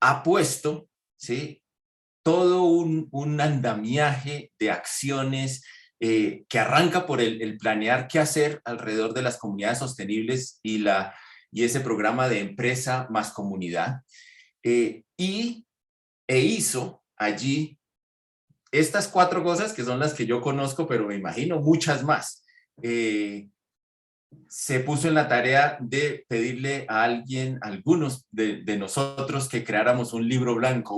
ha puesto, ¿sí?, todo un andamiaje de acciones que arranca por el planear qué hacer alrededor de las comunidades sostenibles y ese programa de empresa más comunidad. Hizo allí estas 4 cosas que son las que yo conozco, pero me imagino muchas más. Se puso en la tarea de pedirle a algunos de nosotros, que creáramos un libro blanco,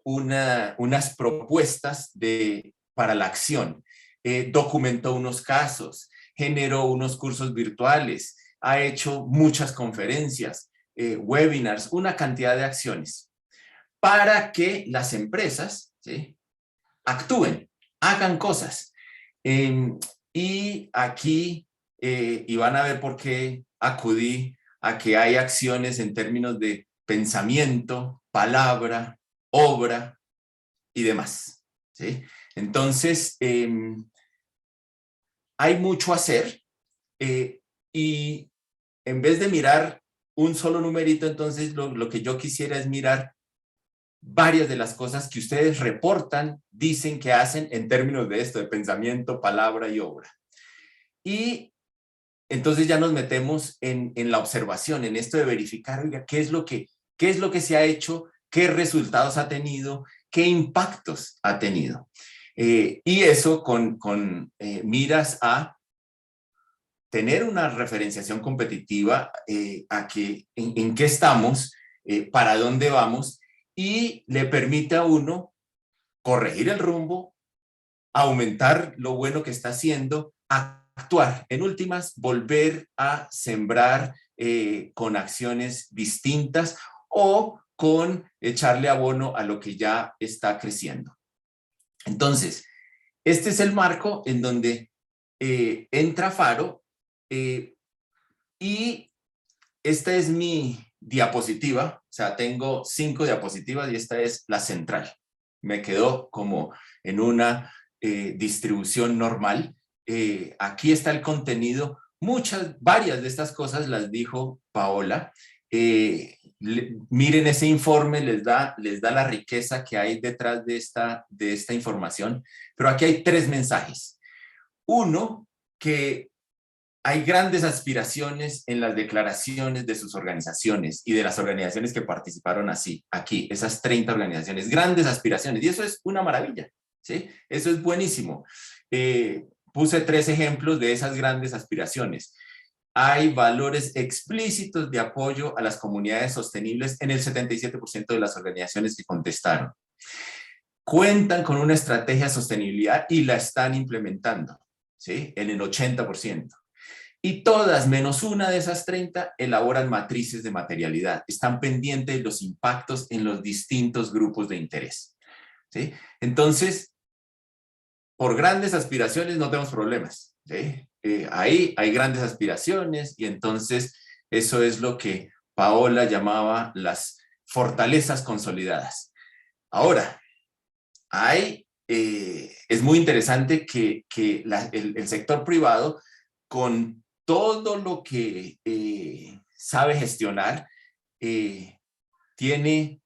unas propuestas para la acción. Documentó unos casos, generó unos cursos virtuales, ha hecho muchas conferencias, webinars, una cantidad de acciones para que las empresas, ¿sí?, actúen, hagan cosas. Y aquí, y van a ver por qué acudí a que hay acciones en términos de pensamiento, palabra, obra y demás, ¿sí? Entonces, hay mucho a hacer y en vez de mirar un solo numerito, entonces lo que yo quisiera es mirar varias de las cosas que ustedes reportan, dicen que hacen en términos de esto, de pensamiento, palabra y obra. Y entonces ya nos metemos en la observación, en esto de verificar, oiga, qué es lo que se ha hecho, qué resultados ha tenido, qué impactos ha tenido. Y eso con miras a tener una referenciación competitiva, a que en qué estamos, para dónde vamos, y le permite a uno corregir el rumbo, aumentar lo bueno que está haciendo, actuar. En últimas, volver a sembrar con acciones distintas o con echarle abono a lo que ya está creciendo. Entonces, este es el marco en donde entra Faro, y esta es mi diapositiva, o sea, tengo 5 diapositivas y esta es la central. Me quedó como en una distribución normal. Aquí está el contenido. Varias de estas cosas las dijo Paola. Miren ese informe, les da la riqueza que hay detrás de esta información. Pero aquí hay 3 mensajes. Uno, que hay grandes aspiraciones en las declaraciones de sus organizaciones y de las organizaciones que participaron aquí, esas 30 organizaciones, grandes aspiraciones, y eso es una maravilla, ¿sí? Eso es buenísimo. Puse 3 ejemplos de esas grandes aspiraciones. Hay valores explícitos de apoyo a las comunidades sostenibles en el 77% de las organizaciones que contestaron. Cuentan con una estrategia de sostenibilidad y la están implementando, ¿sí? En el 80%. Y todas, menos una de esas 30, elaboran matrices de materialidad. Están pendientes de los impactos en los distintos grupos de interés, ¿sí? Entonces, por grandes aspiraciones no tenemos problemas, ¿sí? Ahí hay grandes aspiraciones y entonces eso es lo que Paola llamaba las fortalezas consolidadas. Ahora, es muy interesante que el sector privado, con todo lo que sabe gestionar, tiene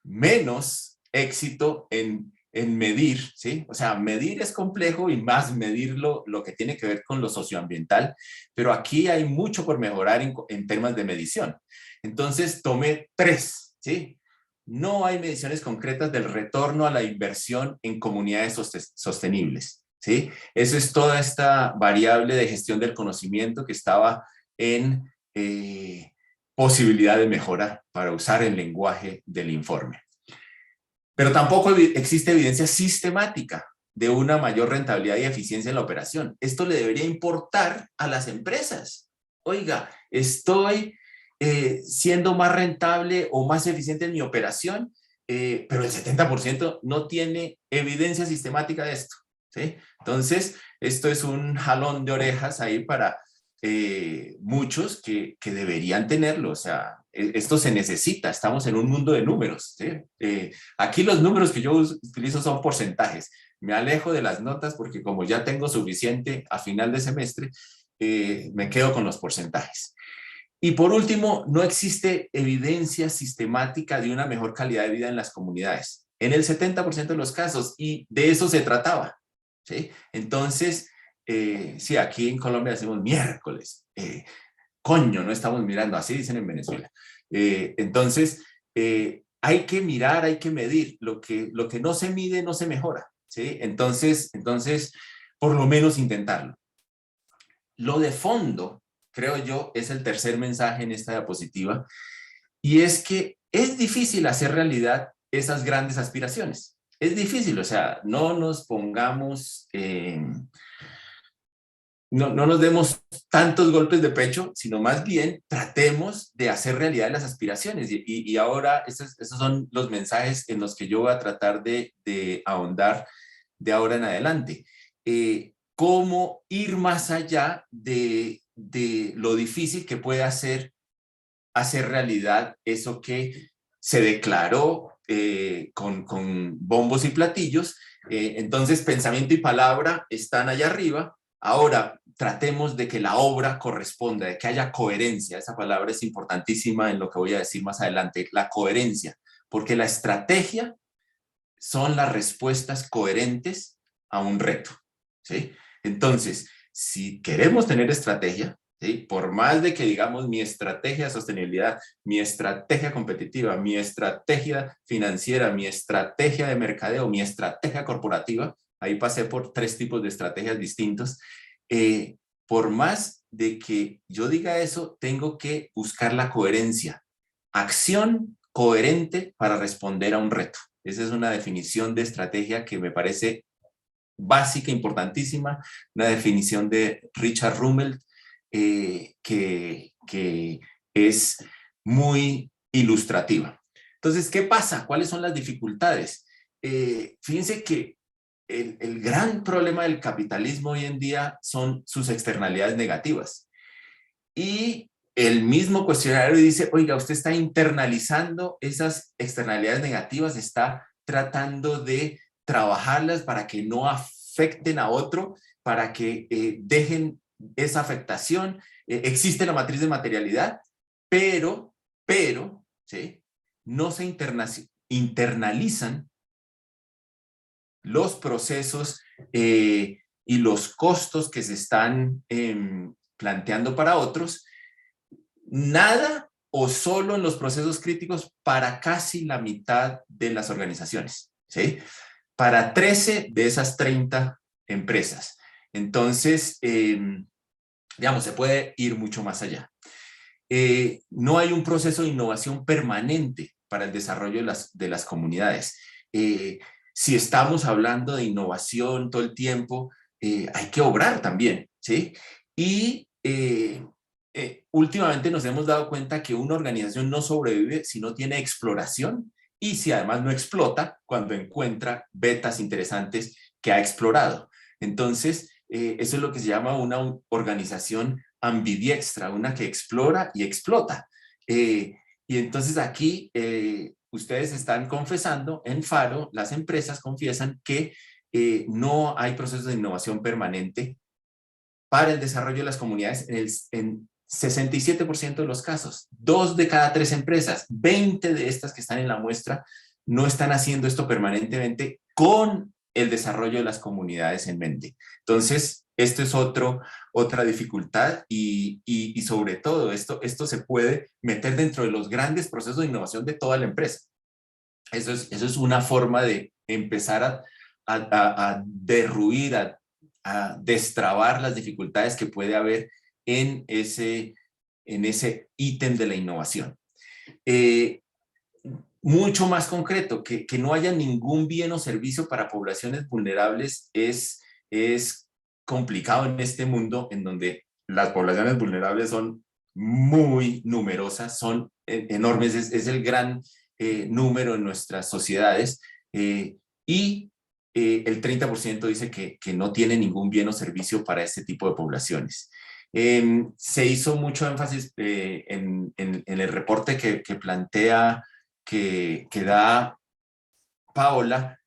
menos éxito en medir, ¿sí? O sea, medir es complejo y más medir lo que tiene que ver con lo socioambiental, pero aquí hay mucho por mejorar en temas de medición. Entonces, tomé 3, ¿sí? No hay mediciones concretas del retorno a la inversión en comunidades sostenibles, ¿sí? Eso es toda esta variable de gestión del conocimiento que estaba en posibilidad de mejora para usar el lenguaje del informe. Pero tampoco existe evidencia sistemática de una mayor rentabilidad y eficiencia en la operación. Esto le debería importar a las empresas. Oiga, estoy siendo más rentable o más eficiente en mi operación, pero el 70% no tiene evidencia sistemática de esto, ¿sí? Entonces, esto es un jalón de orejas ahí para muchos que deberían tenerlo. O sea, esto se necesita, estamos en un mundo de números, ¿sí? Aquí los números que yo utilizo son porcentajes. Me alejo de las notas porque como ya tengo suficiente a final de semestre, me quedo con los porcentajes. Y por último, no existe evidencia sistemática de una mejor calidad de vida en las comunidades, en el 70% de los casos, y de eso se trataba, ¿sí? Entonces, sí, aquí en Colombia decimos miércoles, coño, no estamos mirando, así dicen en Venezuela. Entonces, hay que mirar, hay que medir, lo que no se mide no se mejora, ¿sí? Entonces, por lo menos intentarlo. Lo de fondo, creo yo, es el tercer mensaje en esta diapositiva, y es que es difícil hacer realidad esas grandes aspiraciones. Es difícil, o sea, no nos pongamos, no nos demos tantos golpes de pecho, sino más bien tratemos de hacer realidad las aspiraciones. Y ahora, esos son los mensajes en los que yo voy a tratar de ahondar de ahora en adelante. Cómo ir más allá de lo difícil que puede hacer realidad eso que se declaró con bombos y platillos. Entonces, pensamiento y palabra están allá arriba. Ahora, tratemos de que la obra corresponda, de que haya coherencia. Esa palabra es importantísima en lo que voy a decir más adelante, la coherencia, porque la estrategia son las respuestas coherentes a un reto, ¿sí? Entonces, si queremos tener estrategia, ¿sí? Por más de que digamos mi estrategia de sostenibilidad, mi estrategia competitiva, mi estrategia financiera, mi estrategia de mercadeo, mi estrategia corporativa, ahí pasé por 3 tipos de estrategias distintos, por más de que yo diga eso, tengo que buscar la coherencia. Acción coherente para responder a un reto. Esa es una definición de estrategia que me parece básica, importantísima, una definición de Richard Rummel que es muy ilustrativa. Entonces, ¿qué pasa? ¿Cuáles son las dificultades? Fíjense que el gran problema del capitalismo hoy en día son sus externalidades negativas. Y el mismo cuestionario dice, oiga, usted está internalizando esas externalidades negativas, está tratando de trabajarlas para que no afecten a otro, para que dejen esa afectación. Existe la matriz de materialidad, pero, ¿sí? No se internalizan los procesos y los costos que se están planteando para otros, nada o solo en los procesos críticos para casi la mitad de las organizaciones, ¿sí? Para 13 de esas 30 empresas. Entonces, digamos, se puede ir mucho más allá. No hay un proceso de innovación permanente para el desarrollo de las comunidades. Si estamos hablando de innovación todo el tiempo, hay que obrar también, ¿sí? Y últimamente nos hemos dado cuenta que una organización no sobrevive si no tiene exploración y si además no explota cuando encuentra vetas interesantes que ha explorado. Entonces, eso es lo que se llama una organización ambidiextra, una que explora y explota. Y entonces aquí ustedes están confesando, en Faro, las empresas confiesan que no hay procesos de innovación permanente para el desarrollo de las comunidades en 67% de los casos. 2 de cada 3 empresas, 20 de estas que están en la muestra, no están haciendo esto permanentemente con el desarrollo de las comunidades en mente. Entonces, esto es otra dificultad y sobre todo esto se puede meter dentro de los grandes procesos de innovación de toda la empresa. Eso es una forma de empezar a derruir, a destrabar las dificultades que puede haber en ese ítem de la innovación. Mucho más concreto, que no haya ningún bien o servicio para poblaciones vulnerables es complicado en este mundo en donde las poblaciones vulnerables son muy numerosas, son enormes, es el gran número en nuestras sociedades y el 30% dice que no tiene ningún bien o servicio para este tipo de poblaciones. Se hizo mucho énfasis en el reporte que plantea, que da Paola,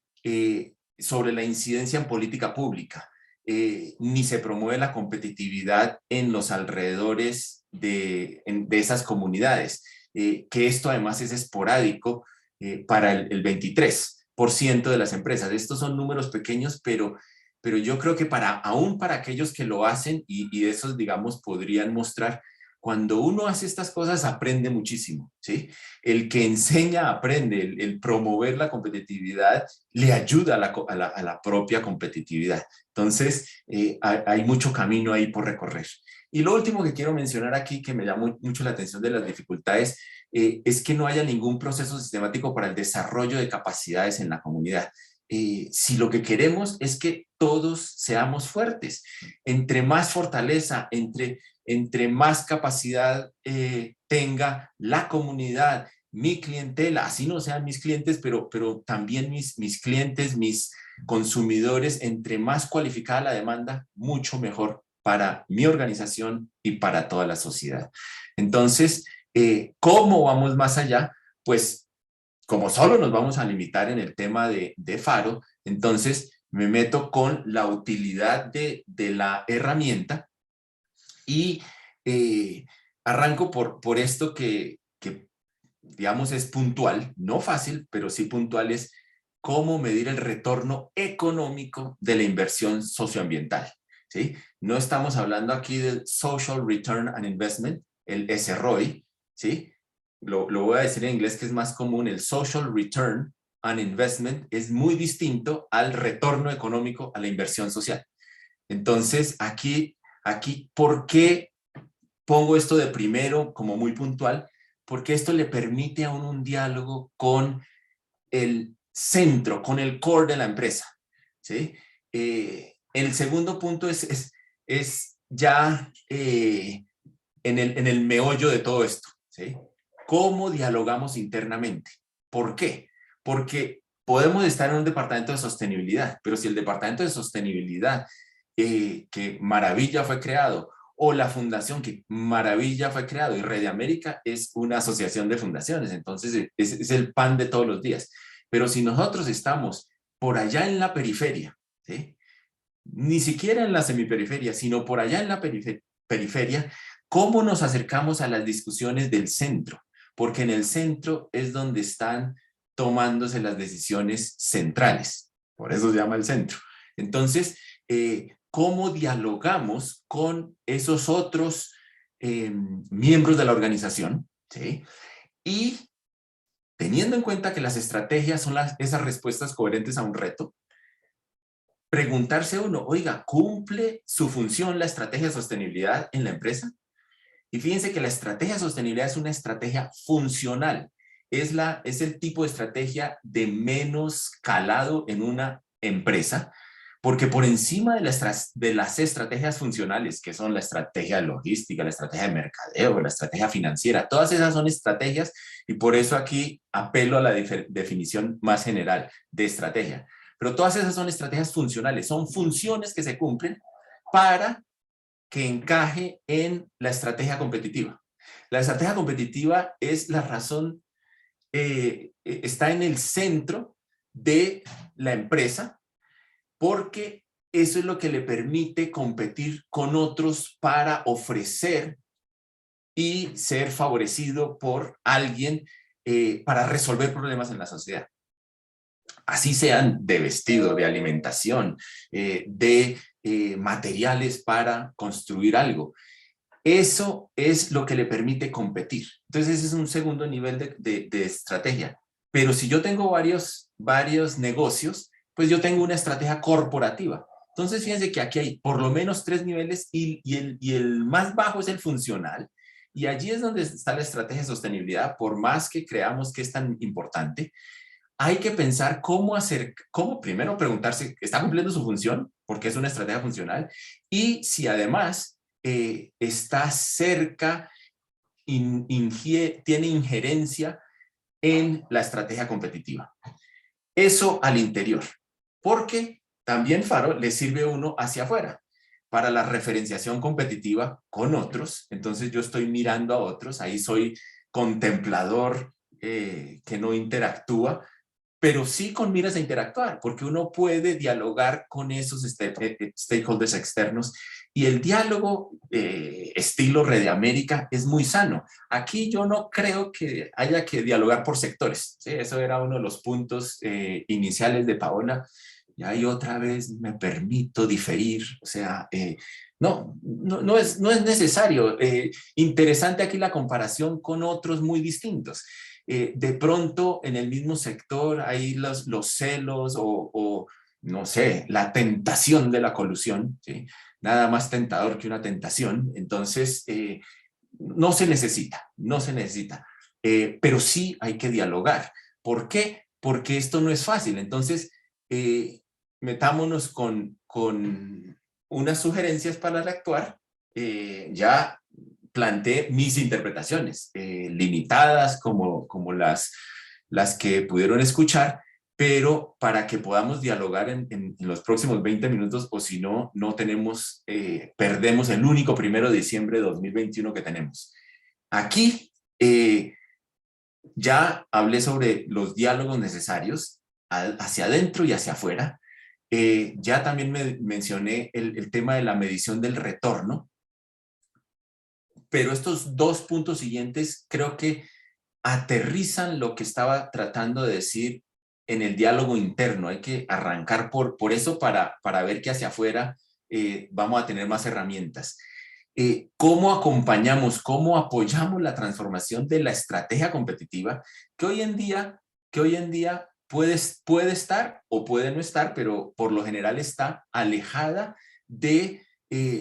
sobre la incidencia en política pública. Ni se promueve la competitividad en los alrededores de esas comunidades, que esto además es esporádico para el 23% de las empresas. Estos son números pequeños, pero yo creo que aún para aquellos que lo hacen y esos, digamos, podrían mostrar, cuando uno hace estas cosas aprende muchísimo, ¿sí? El que enseña aprende, el promover la competitividad le ayuda a la propia competitividad. Entonces, hay mucho camino ahí por recorrer. Y lo último que quiero mencionar aquí, que me llama mucho la atención de las dificultades, es que no haya ningún proceso sistemático para el desarrollo de capacidades en la comunidad. Si lo que queremos es que todos seamos fuertes, entre más fortaleza, entre más capacidad tenga la comunidad, mi clientela, así no sean mis clientes, pero también mis clientes, mis consumidores, entre más cualificada la demanda, mucho mejor para mi organización y para toda la sociedad. Entonces, ¿cómo vamos más allá? Pues como solo nos vamos a limitar en el tema de Faro, entonces me meto con la utilidad de la herramienta y arranco por esto que, digamos, es puntual, no fácil, pero sí puntual, es cómo medir el retorno económico de la inversión socioambiental, ¿sí? No estamos hablando aquí del Social Return on Investment, el SROI, ¿sí? Lo voy a decir en inglés que es más común. El Social Return on Investment es muy distinto al retorno económico a la inversión social. Entonces, aquí, ¿por qué pongo esto de primero como muy puntual? Porque esto le permite a uno un diálogo con el centro, con el core de la empresa, ¿sí? El segundo punto es ya en el meollo de todo esto, ¿sí? ¿Cómo dialogamos internamente? ¿Por qué? Porque podemos estar en un departamento de sostenibilidad, pero si el departamento de sostenibilidad, que maravilla fue creado, o la fundación que maravilla fue creado, y Red América es una asociación de fundaciones, entonces es el pan de todos los días. Pero si nosotros estamos por allá en la periferia, ¿sí? Ni siquiera en la semiperiferia, sino por allá en la periferia, ¿cómo nos acercamos a las discusiones del centro? Porque en el centro es donde están tomándose las decisiones centrales. Por eso se llama el centro. Entonces, ¿cómo dialogamos con esos otros miembros de la organización? ¿Sí? Y teniendo en cuenta que las estrategias son esas respuestas coherentes a un reto, preguntarse uno, oiga, ¿cumple su función la estrategia de sostenibilidad en la empresa? Y fíjense que la estrategia de sostenibilidad es una estrategia funcional. Es el tipo de estrategia de menos calado en una empresa, porque por encima de las estrategias funcionales, que son la estrategia logística, la estrategia de mercadeo, la estrategia financiera, todas esas son estrategias, y por eso aquí apelo a la definición más general de estrategia. Pero todas esas son estrategias funcionales, son funciones que se cumplen para que encaje en la estrategia competitiva. La estrategia competitiva es la razón, está en el centro de la empresa, porque eso es lo que le permite competir con otros para ofrecer y ser favorecido por alguien para resolver problemas en la sociedad. Así sean de vestido, de alimentación, de materiales para construir algo. Eso es lo que le permite competir. Entonces ese es un segundo nivel de estrategia. Pero si yo tengo varios negocios, pues yo tengo una estrategia corporativa. Entonces fíjense que aquí hay por lo menos 3 niveles y el más bajo es el funcional. Y allí es donde está la estrategia de sostenibilidad, por más que creamos que es tan importante. Hay que pensar cómo primero preguntarse, ¿está cumpliendo su función? Porque es una estrategia funcional. Y si además está cerca, tiene injerencia en la estrategia competitiva. Eso al interior. Porque también Faro le sirve a uno hacia afuera para la referenciación competitiva con otros. Entonces yo estoy mirando a otros, ahí soy contemplador que no interactúa, pero sí con miras a interactuar, porque uno puede dialogar con esos stakeholders externos, y el diálogo estilo Red América es muy sano. Aquí yo no creo que haya que dialogar por sectores, ¿sí? Eso era uno de los puntos iniciales de Paola, y ahí otra vez me permito diferir, o sea, no es necesario. Interesante aquí la comparación con otros muy distintos. De pronto en el mismo sector hay los celos o, no sé, la tentación de la colusión, ¿sí? Nada más tentador que una tentación. Entonces, no se necesita, pero sí hay que dialogar. ¿Por qué? Porque esto no es fácil. Entonces, metámonos con unas sugerencias para actuar. Ya planteé mis interpretaciones, limitadas como las que pudieron escuchar, pero para que podamos dialogar en los próximos 20 minutos, o si no, perdemos el único 1 de diciembre de 2021 que tenemos. Aquí Ya hablé sobre los diálogos necesarios hacia adentro y hacia afuera. Ya también mencioné el tema de la medición del retorno, pero estos dos puntos siguientes creo que aterrizan lo que estaba tratando de decir en el diálogo interno. Hay que arrancar por eso para ver que hacia afuera vamos a tener más herramientas. ¿Cómo acompañamos, cómo apoyamos la transformación de la estrategia competitiva que hoy en día puede estar o puede no estar, pero por lo general está alejada de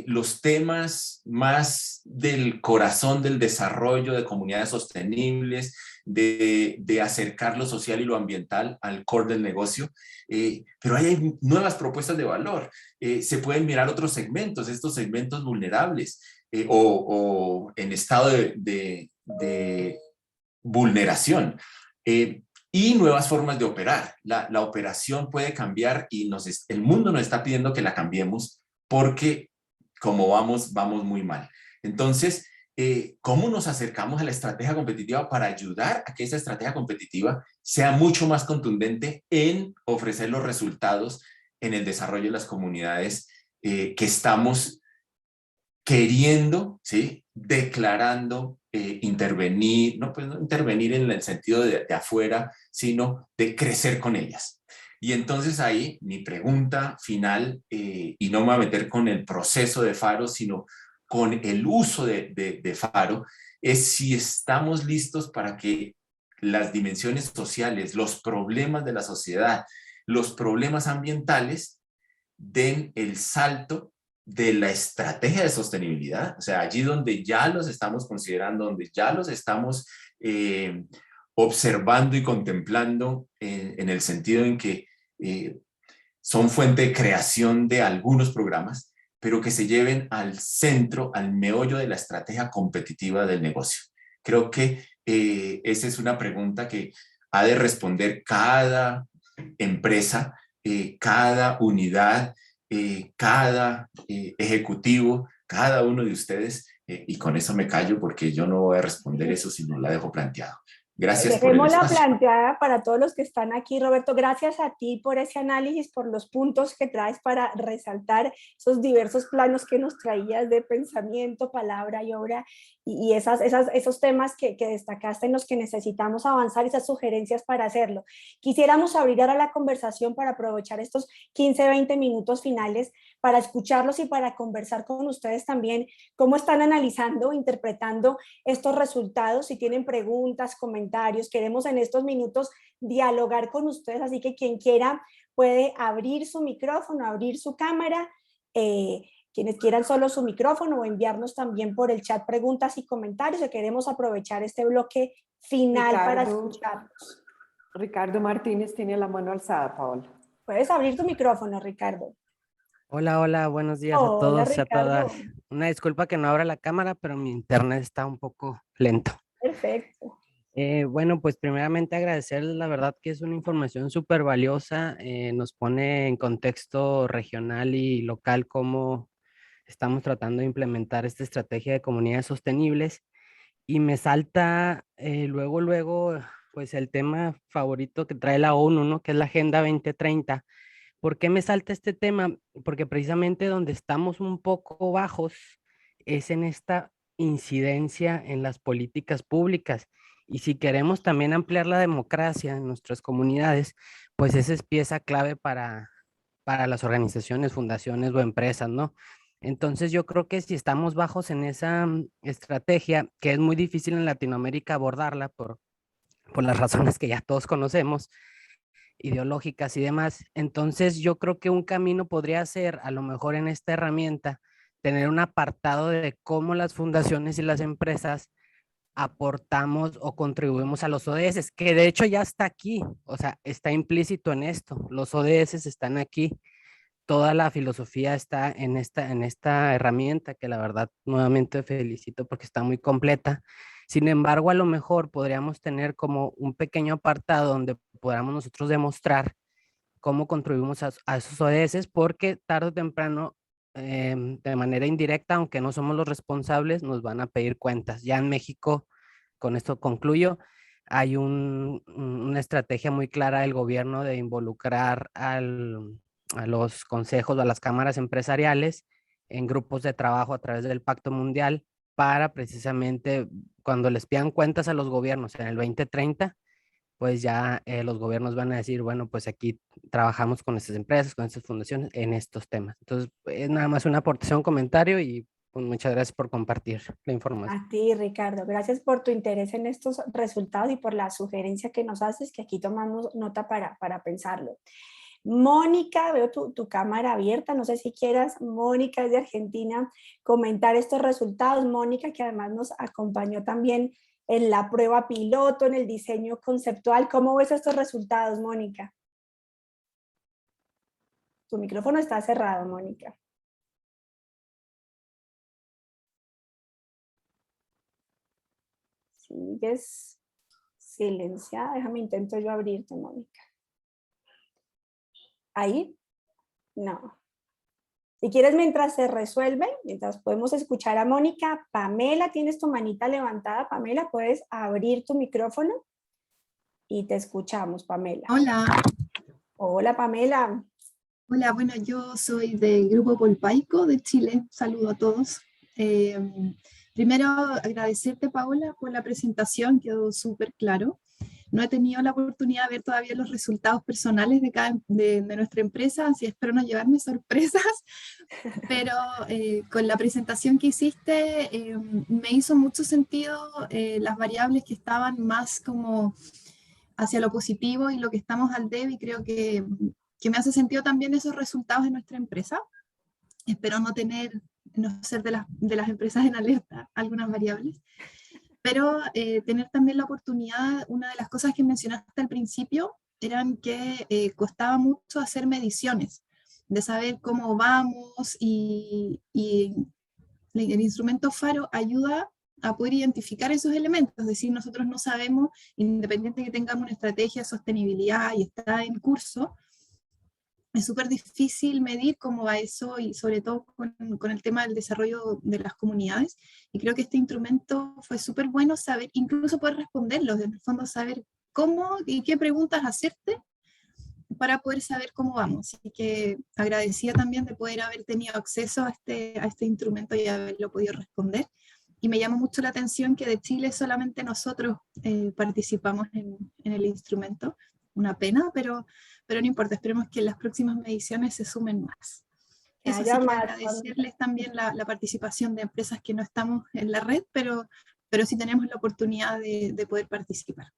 los temas más del corazón del desarrollo de comunidades sostenibles, de acercar lo social y lo ambiental al core del negocio, pero ahí hay nuevas propuestas de valor. Se pueden mirar otros segmentos, estos segmentos vulnerables o en estado de vulneración. Y nuevas formas de operar. La operación puede cambiar y el mundo nos está pidiendo que la cambiemos porque como vamos muy mal. Entonces, ¿cómo nos acercamos a la estrategia competitiva para ayudar a que esa estrategia competitiva sea mucho más contundente en ofrecer los resultados en el desarrollo de las comunidades que estamos queriendo, ¿sí? Declarando intervenir, no, pues no intervenir en el sentido de afuera, sino de crecer con ellas? Y entonces ahí mi pregunta final, y no me voy a meter con el proceso de Faro, sino con el uso de Faro, es si estamos listos para que las dimensiones sociales, los problemas de la sociedad, los problemas ambientales den el salto de la estrategia de sostenibilidad, o sea, allí donde ya los estamos considerando, donde ya los estamos observando y contemplando en el sentido en que son fuente de creación de algunos programas, pero que se lleven al centro, al meollo de la estrategia competitiva del negocio. Creo que esa es una pregunta que ha de responder cada empresa, cada unidad, cada ejecutivo, cada uno de ustedes, y con eso me callo porque yo no voy a responder eso si no la dejo planteado. Gracias por el Dejémosla espacio. planteada para todos los que están aquí, Roberto. Gracias a ti por ese análisis, por los puntos que traes para resaltar esos diversos planos que nos traías de pensamiento, palabra y obra, y esos temas que destacaste en los que necesitamos avanzar, esas sugerencias para hacerlo. Quisiéramos abrir ahora la conversación para aprovechar estos 15, 20 minutos finales para escucharlos y para conversar con ustedes también cómo están analizando, interpretando estos resultados, si tienen preguntas, comentarios. Queremos en estos minutos dialogar con ustedes, así que quien quiera puede abrir su micrófono, abrir su cámara, quienes quieran solo su micrófono o enviarnos también por el chat preguntas y comentarios, que queremos aprovechar este bloque final para escucharlos. Ricardo Martínez tiene la mano alzada, Paola. Puedes abrir tu micrófono, Ricardo. Hola, hola, buenos días a Hola, todos y a Ricardo. todas. Una disculpa que no abra la cámara, pero mi internet está un poco lento. Perfecto. Bueno, pues primeramente agradecerles, la verdad que es una información súper valiosa, nos pone en contexto regional y local cómo estamos tratando de implementar esta estrategia de comunidades sostenibles y me salta luego, pues el tema favorito que trae la ONU, ¿no? Que es la Agenda 2030. ¿Por qué me salta este tema? Porque precisamente donde estamos un poco bajos es en esta incidencia en las políticas públicas. Y si queremos también ampliar la democracia en nuestras comunidades, pues esa es pieza clave para las organizaciones, fundaciones o empresas, ¿no? Entonces yo creo que si estamos bajos en esa estrategia, que es muy difícil en Latinoamérica abordarla por las razones que ya todos conocemos, ideológicas y demás. Entonces yo creo que un camino podría ser, a lo mejor en esta herramienta, tener un apartado de cómo las fundaciones y las empresas aportamos o contribuimos a los ODS, que de hecho ya está aquí, o sea, está implícito en esto. Los ODS están aquí, toda la filosofía está en esta herramienta que la verdad nuevamente felicito porque está muy completa. Sin embargo, a lo mejor podríamos tener como un pequeño apartado donde podamos nosotros demostrar cómo contribuimos a esos ODS, porque tarde o temprano, de manera indirecta, aunque no somos los responsables, nos van a pedir cuentas. Ya en México, con esto concluyo, hay una estrategia muy clara del gobierno de involucrar a los consejos o a las cámaras empresariales en grupos de trabajo a través del Pacto Mundial para precisamente cuando les pidan cuentas a los gobiernos en el 2030, pues ya los gobiernos van a decir, bueno, pues aquí trabajamos con estas empresas, con estas fundaciones en estos temas. Entonces, es nada más una aportación, un comentario y pues, muchas gracias por compartir la información. A ti, Ricardo, gracias por tu interés en estos resultados y por la sugerencia que nos haces, que aquí tomamos nota para pensarlo. Mónica, veo tu cámara abierta, no sé si quieras, Mónica es de Argentina, comentar estos resultados. Mónica, que además nos acompañó también en la prueba piloto, en el diseño conceptual. ¿Cómo ves estos resultados, Mónica? Tu micrófono está cerrado, Mónica. Sigues silenciada, déjame intento yo abrirte, Mónica. ¿Ahí? No. Si quieres, mientras se resuelve, mientras podemos escuchar a Mónica, Pamela, tienes tu manita levantada. Pamela, puedes abrir tu micrófono y te escuchamos, Pamela. Hola, Hola, Pamela. hola, bueno, yo soy del Grupo Polpaico de Chile. Saludo a todos. Primero, agradecerte, Paola, por la presentación, quedó súper claro. No he tenido la oportunidad de ver todavía los resultados personales de nuestra empresa, así espero no llevarme sorpresas, pero con la presentación que hiciste me hizo mucho sentido las variables que estaban más como hacia lo positivo y lo que estamos al debe, y creo que me hace sentido también esos resultados de nuestra empresa. Espero no ser de las empresas en alerta algunas variables, pero tener también la oportunidad, una de las cosas que mencionaste al principio, eran que costaba mucho hacer mediciones, de saber cómo vamos, y el instrumento Faro ayuda a poder identificar esos elementos, es decir, nosotros no sabemos, independiente de que tengamos una estrategia de sostenibilidad y está en curso, es súper difícil medir cómo va eso, y sobre todo con el tema del desarrollo de las comunidades, y creo que este instrumento fue súper bueno saber, incluso poder responderlos, en el fondo saber cómo y qué preguntas hacerte para poder saber cómo vamos. Así que agradecida también de poder haber tenido acceso a este instrumento y haberlo podido responder. Y me llama mucho la atención que de Chile solamente nosotros participamos en el instrumento. Una pena, pero no importa, esperemos que en las próximas mediciones se sumen más. Eso sí, que agradecerles también la participación de empresas que no estamos en la red, pero sí tenemos la oportunidad de poder participar.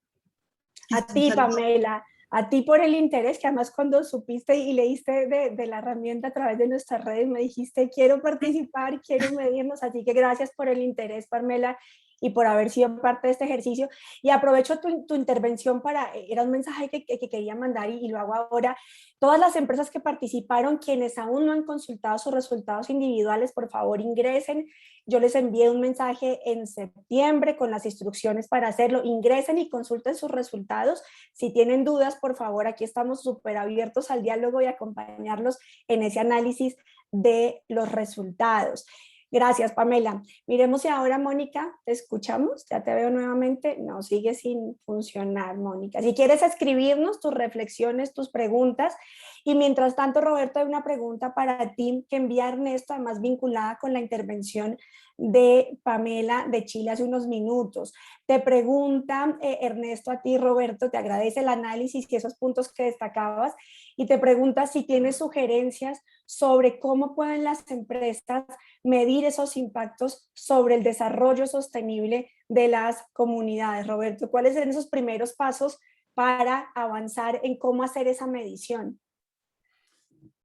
A ti, Pamela, a ti por el interés, que además cuando supiste y leíste de la herramienta a través de nuestras redes, me dijiste, quiero participar, quiero medirnos, así que gracias por el interés, Pamela, y por haber sido parte de este ejercicio. Y aprovecho tu intervención era un mensaje que quería mandar y lo hago ahora. Todas las empresas que participaron, quienes aún no han consultado sus resultados individuales, por favor ingresen. Yo les envié un mensaje en septiembre con las instrucciones para hacerlo. Ingresen y consulten sus resultados. Si tienen dudas, por favor, aquí estamos súper abiertos al diálogo y acompañarlos en ese análisis de los resultados. Gracias, Pamela. Miremos si ahora, Mónica, ¿te escuchamos? Ya te veo nuevamente. No, sigue sin funcionar, Mónica. Si quieres escribirnos tus reflexiones, tus preguntas. Y mientras tanto, Roberto, hay una pregunta para ti que envía Ernesto, además vinculada con la intervención de Pamela de Chile hace unos minutos. Te pregunta Ernesto a ti, Roberto, te agradece el análisis y esos puntos que destacabas, y te pregunta si tienes sugerencias sobre cómo pueden las empresas medir esos impactos sobre el desarrollo sostenible de las comunidades. Roberto, ¿cuáles son esos primeros pasos para avanzar en cómo hacer esa medición?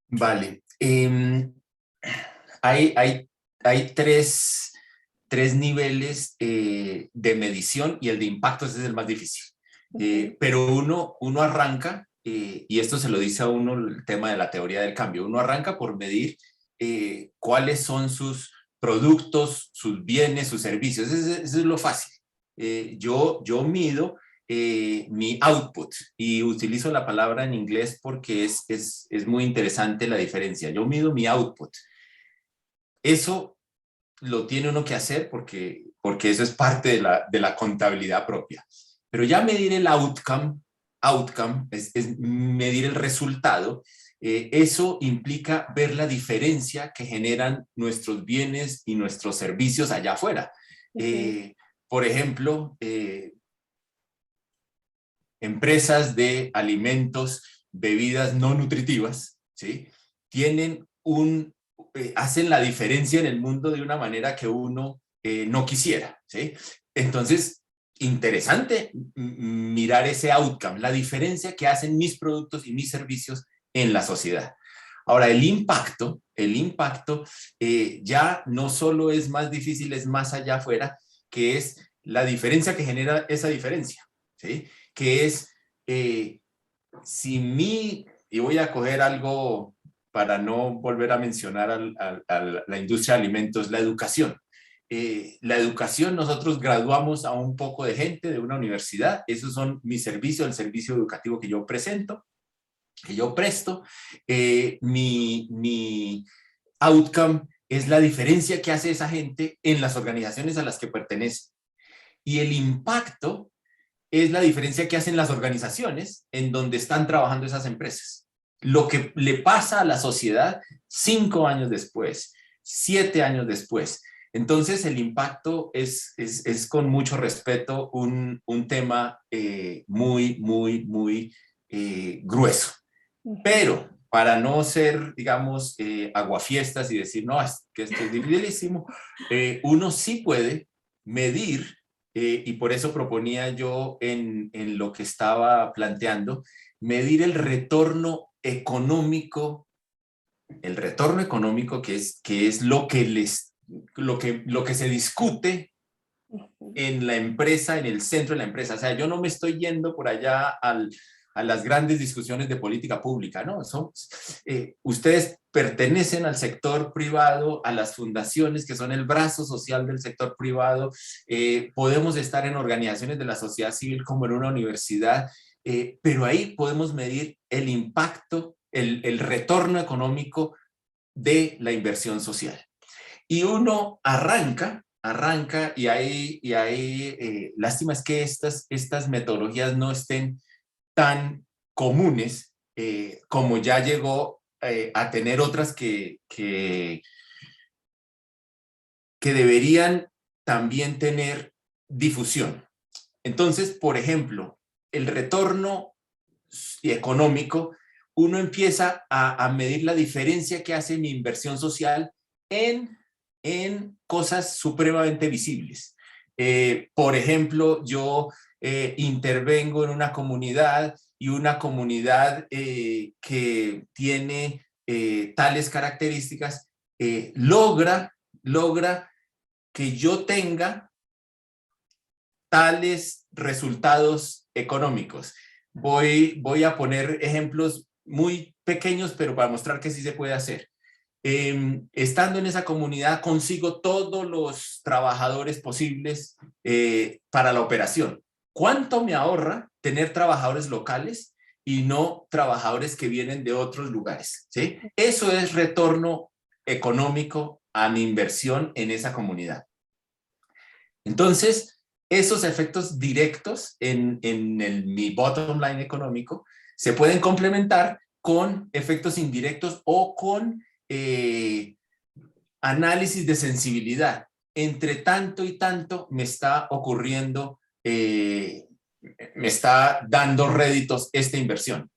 Vale. Hay tres niveles de medición, y el de impactos es el más difícil. Pero uno arranca, y esto se lo dice a uno el tema de la teoría del cambio, uno arranca por medir cuáles son sus productos, sus bienes, sus servicios. Eso es lo fácil. Yo mido mi output, y utilizo la palabra en inglés porque es muy interesante la diferencia. Yo mido mi output. Eso lo tiene uno que hacer porque eso es parte de la contabilidad propia. Pero ya medir el outcome es medir el resultado. Eso implica ver la diferencia que generan nuestros bienes y nuestros servicios allá afuera. Por ejemplo, empresas de alimentos, bebidas no nutritivas, ¿sí? Hacen la diferencia en el mundo de una manera que uno no quisiera, ¿sí? Entonces, interesante mirar ese outcome, la diferencia que hacen mis productos y mis servicios en la sociedad. Ahora, el impacto ya no solo es más difícil, es más allá afuera, que es la diferencia que genera esa diferencia, ¿sí? Que es, y voy a coger algo para no volver a mencionar a la industria de alimentos, la educación. La educación, nosotros graduamos a un poco de gente de una universidad, esos son mis servicios, el servicio educativo que yo presento, que yo presto. Mi outcome es la diferencia que hace esa gente en las organizaciones a las que pertenece. Y el impacto es la diferencia que hacen las organizaciones en donde están trabajando esas empresas. Lo que le pasa a la sociedad 5 años después, 7 años después. Entonces, el impacto es con mucho respeto un tema muy grueso. Pero para no ser, digamos, aguafiestas y decir, no, es que esto es dificilísimo, uno sí puede medir, y por eso proponía yo en lo que estaba planteando, medir el retorno económico que es lo que se discute en la empresa, en el centro de la empresa. O sea, yo no me estoy yendo por allá a las grandes discusiones de política pública, ¿no? Ustedes pertenecen al sector privado, a las fundaciones que son el brazo social del sector privado, podemos estar en organizaciones de la sociedad civil como en una universidad, pero ahí podemos medir el impacto, el retorno económico de la inversión social. Y uno arranca y ahí lástima es que estas metodologías no estén tan comunes como ya llegó a tener otras que deberían también tener difusión. Entonces, por ejemplo, el retorno económico, uno empieza a medir la diferencia que hace mi inversión social en cosas supremamente visibles. Por ejemplo, yo intervengo en una comunidad y una comunidad que tiene tales características, logra que yo tenga tales resultados económicos. Voy a poner ejemplos muy pequeños, pero para mostrar que sí se puede hacer. Estando en esa comunidad consigo todos los trabajadores posibles para la operación. ¿Cuánto me ahorra tener trabajadores locales y no trabajadores que vienen de otros lugares? ¿Sí? Eso es retorno económico a mi inversión en esa comunidad. Entonces, esos efectos directos en mi bottom line económico se pueden complementar con efectos indirectos o con análisis de sensibilidad. Entre tanto y tanto me está ocurriendo, me está dando réditos esta inversión.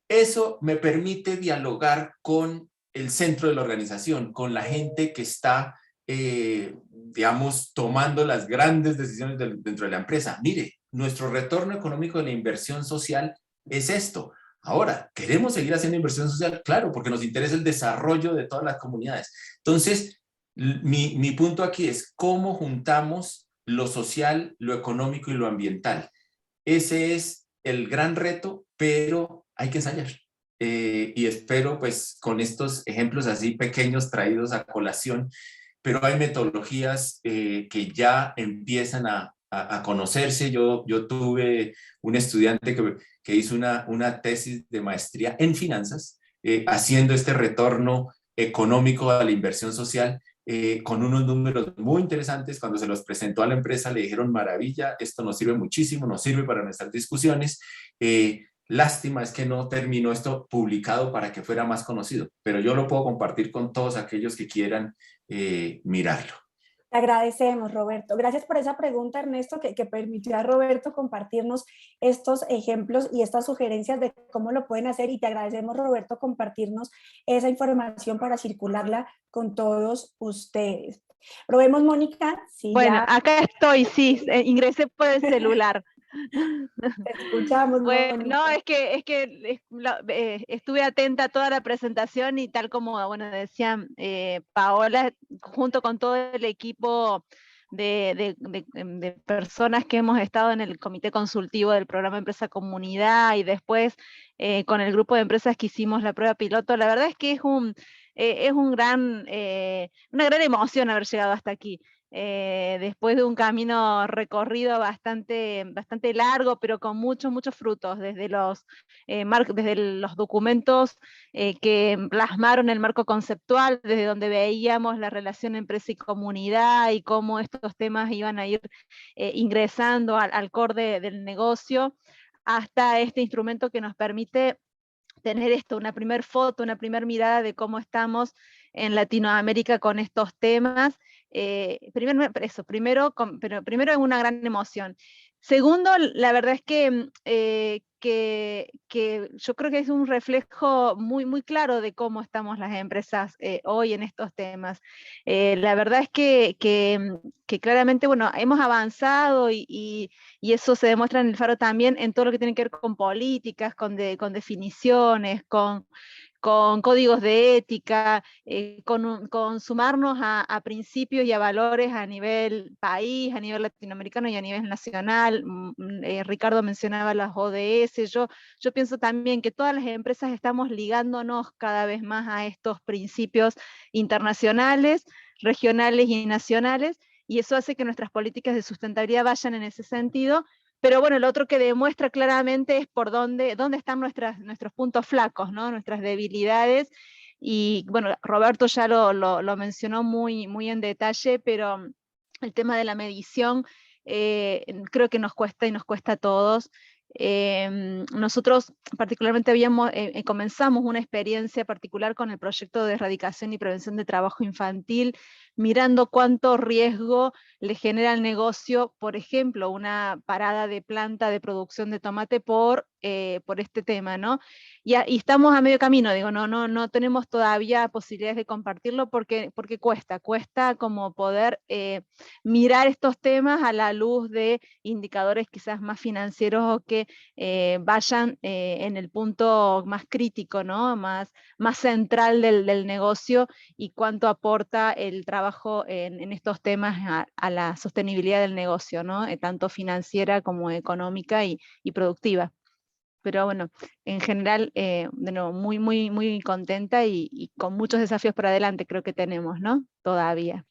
Eso me permite dialogar con el centro de la organización, con la gente que está, digamos, tomando las grandes decisiones dentro de la empresa. Mire, nuestro retorno económico de la inversión social es esto. Ahora, ¿queremos seguir haciendo inversión social? Claro, porque nos interesa el desarrollo de todas las comunidades. Entonces, mi punto aquí es cómo juntamos lo social, lo económico y lo ambiental. Ese es el gran reto, pero hay que ensayar. Y espero, pues, con estos ejemplos así pequeños traídos a colación, pero hay metodologías que ya empiezan a conocerse. Yo tuve un estudiante que hizo una tesis de maestría en finanzas, haciendo este retorno económico a la inversión social, con unos números muy interesantes. Cuando se los presentó a la empresa le dijeron, maravilla, esto nos sirve muchísimo, nos sirve para nuestras discusiones. Lástima es que no terminó esto publicado para que fuera más conocido, pero yo lo puedo compartir con todos aquellos que quieran mirarlo. Te agradecemos, Roberto. Gracias por esa pregunta, Ernesto, que permitió a Roberto compartirnos estos ejemplos y estas sugerencias de cómo lo pueden hacer. Y te agradecemos, Roberto, compartirnos esa información para circularla con todos ustedes. Probemos, Mónica. Sí, bueno, ya acá estoy, sí, ingresé por el celular. te escuchamos, Bueno, Mónica. no, estuve atenta a toda la presentación y tal como, bueno, decía Paola, junto con todo el equipo de personas que hemos estado en el comité consultivo del programa Empresa Comunidad y después con el grupo de empresas que hicimos la prueba piloto, la verdad es que es una gran emoción haber llegado hasta aquí. Después de un camino recorrido bastante largo, pero con muchos frutos, desde los documentos que plasmaron el marco conceptual, desde donde veíamos la relación empresa y comunidad y cómo estos temas iban a ir ingresando al core del negocio, hasta este instrumento que nos permite tener una primer foto, una primer mirada de cómo estamos en Latinoamérica con estos temas. Primero es una gran emoción. Segundo, la verdad es que yo creo que es un reflejo muy claro de cómo estamos las empresas hoy en estos temas. La verdad es que claramente, bueno, hemos avanzado y eso se demuestra en el Faro también en todo lo que tiene que ver con políticas, con definiciones, con códigos de ética, con sumarnos a principios y a valores a nivel país, a nivel latinoamericano y a nivel nacional. Ricardo mencionaba las ODS, yo pienso también que todas las empresas estamos ligándonos cada vez más a estos principios internacionales, regionales y nacionales, y eso hace que nuestras políticas de sustentabilidad vayan en ese sentido. Pero bueno, lo otro que demuestra claramente es por dónde están nuestros puntos flacos, ¿no? Nuestras debilidades. Y bueno, Roberto ya lo mencionó muy en detalle, pero el tema de la medición creo que nos cuesta y nos cuesta a todos. Nosotros particularmente comenzamos una experiencia particular con el proyecto de erradicación y prevención de trabajo infantil, mirando cuánto riesgo le genera al negocio, por ejemplo, una parada de planta de producción de tomate por este tema, ¿no? Y estamos a medio camino, digo, no tenemos todavía posibilidades de compartirlo porque cuesta como poder mirar estos temas a la luz de indicadores quizás más financieros o que vayan en el punto más crítico, ¿no? Más central del negocio y cuánto aporta el trabajo en estos temas a la sostenibilidad del negocio, ¿no? Tanto financiera como económica y productiva. Pero bueno, en general, de nuevo, muy contenta y con muchos desafíos por adelante creo que tenemos, ¿no? Todavía.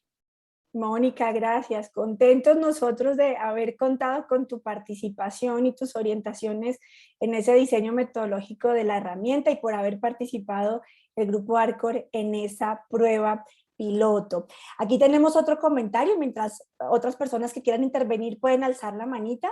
Mónica, gracias. Contentos nosotros de haber contado con tu participación y tus orientaciones en ese diseño metodológico de la herramienta y por haber participado el Grupo Arcor en esa prueba piloto. Aquí tenemos otro comentario, mientras otras personas que quieran intervenir pueden alzar la manita.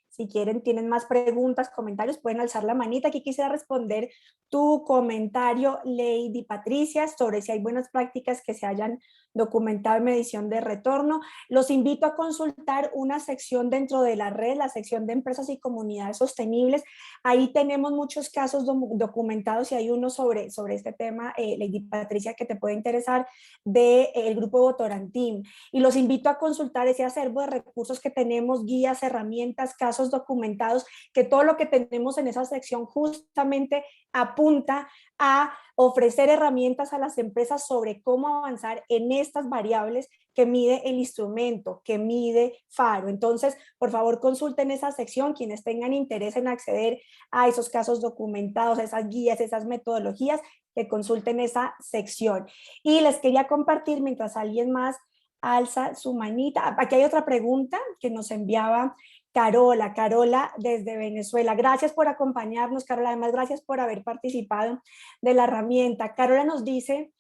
Si quieren, tienen más preguntas, comentarios, pueden alzar la manita. Aquí quisiera responder tu comentario, Lady Patricia, sobre si hay buenas prácticas que se hayan documentado en medición de retorno. Los invito a consultar una sección dentro de la red, la sección de empresas y comunidades sostenibles. Ahí tenemos muchos casos documentados y hay uno sobre este tema, Lady Patricia, que te puede interesar, del grupo Votorantim. Y los invito a consultar ese acervo de recursos que tenemos, guías, herramientas, casos documentados, que todo lo que tenemos en esa sección justamente apunta a ofrecer herramientas a las empresas sobre cómo avanzar en estas variables que mide el instrumento, que mide Faro. Entonces, por favor, consulten esa sección, quienes tengan interés en acceder a esos casos documentados, a esas guías, esas metodologías, que consulten esa sección. Y les quería compartir, mientras alguien más alza su manita, aquí hay otra pregunta que nos enviaba Carola desde Venezuela. Gracias por acompañarnos, Carola. Además, gracias por haber participado de la herramienta. Carola nos dice,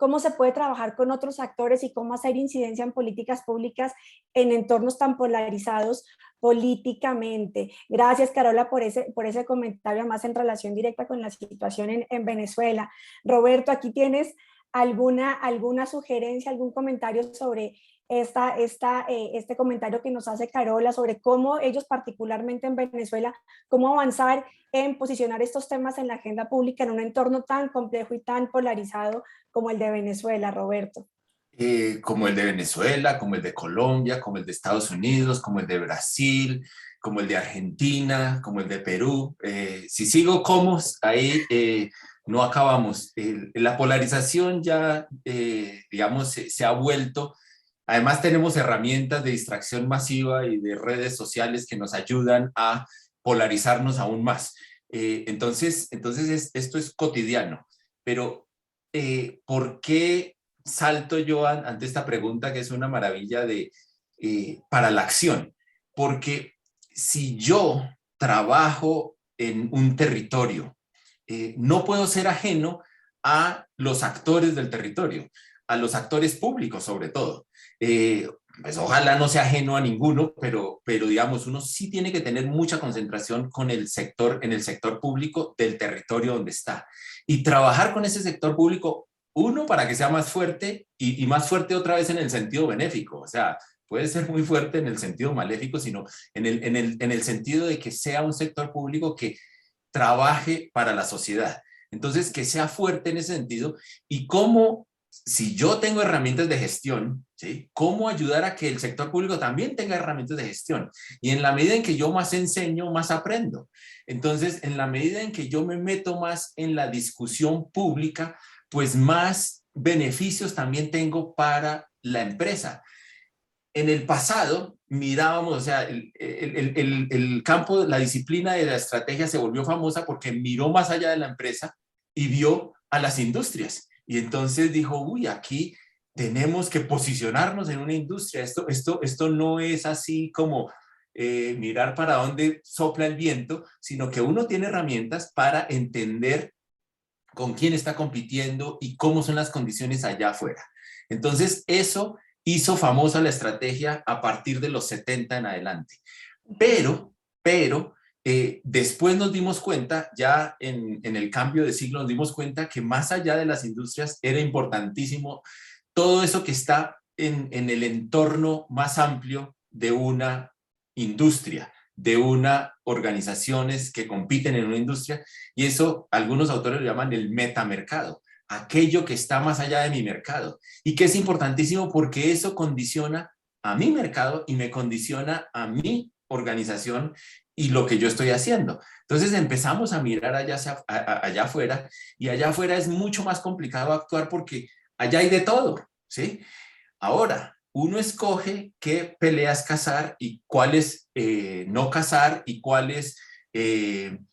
cómo se puede trabajar con otros actores y cómo hacer incidencia en políticas públicas en entornos tan polarizados políticamente. Gracias, Carola, por ese comentario, además en relación directa con la situación en Venezuela. Roberto, aquí tienes alguna sugerencia, algún comentario sobre este comentario que nos hace Carola sobre cómo ellos particularmente en Venezuela, cómo avanzar en posicionar estos temas en la agenda pública en un entorno tan complejo y tan polarizado como el de Venezuela, Roberto? Como el de Venezuela, como el de Colombia, como el de Estados Unidos, como el de Brasil, como el de Argentina, como el de Perú. Si sigo como ahí, no acabamos. La polarización ya, digamos, se ha vuelto. Además tenemos herramientas de distracción masiva y de redes sociales que nos ayudan a polarizarnos aún más. Entonces esto es cotidiano. Pero, ¿por qué salto yo ante esta pregunta que es una maravilla para la acción? Porque si yo trabajo en un territorio, no puedo ser ajeno a los actores del territorio, a los actores públicos sobre todo. Pues ojalá no sea ajeno a ninguno, pero digamos, uno sí tiene que tener mucha concentración en el sector público del territorio donde está. Y trabajar con ese sector público, uno, para que sea más fuerte y más fuerte otra vez en el sentido benéfico. O sea, puede ser muy fuerte en el sentido maléfico, sino en el sentido de que sea un sector público que trabaje para la sociedad. Entonces, que sea fuerte en ese sentido. Y cómo, si yo tengo herramientas de gestión, ¿sí?, cómo ayudar a que el sector público también tenga herramientas de gestión. Y en la medida en que yo más enseño, más aprendo. Entonces, en la medida en que yo me meto más en la discusión pública, pues más beneficios también tengo para la empresa. En el pasado mirábamos, o sea, el campo, la disciplina de la estrategia se volvió famosa porque miró más allá de la empresa y vio a las industrias. Y entonces dijo, uy, aquí tenemos que posicionarnos en una industria. Esto no es así como mirar para dónde sopla el viento, sino que uno tiene herramientas para entender con quién está compitiendo y cómo son las condiciones allá afuera. Entonces, eso hizo famosa la estrategia a partir de los 70 en adelante. Pero después nos dimos cuenta, ya en el cambio de siglo, nos dimos cuenta que más allá de las industrias era importantísimo todo eso que está en el entorno más amplio de una industria, de una organizaciones que compiten en una industria, y eso algunos autores lo llaman el metamercado, aquello que está más allá de mi mercado, y que es importantísimo porque eso condiciona a mi mercado y me condiciona a mi organización y lo que yo estoy haciendo. Entonces empezamos a mirar allá afuera, y allá afuera es mucho más complicado actuar porque allá hay de todo, ¿sí? Ahora, uno escoge qué peleas cazar y cuáles no cazar y cuáles, en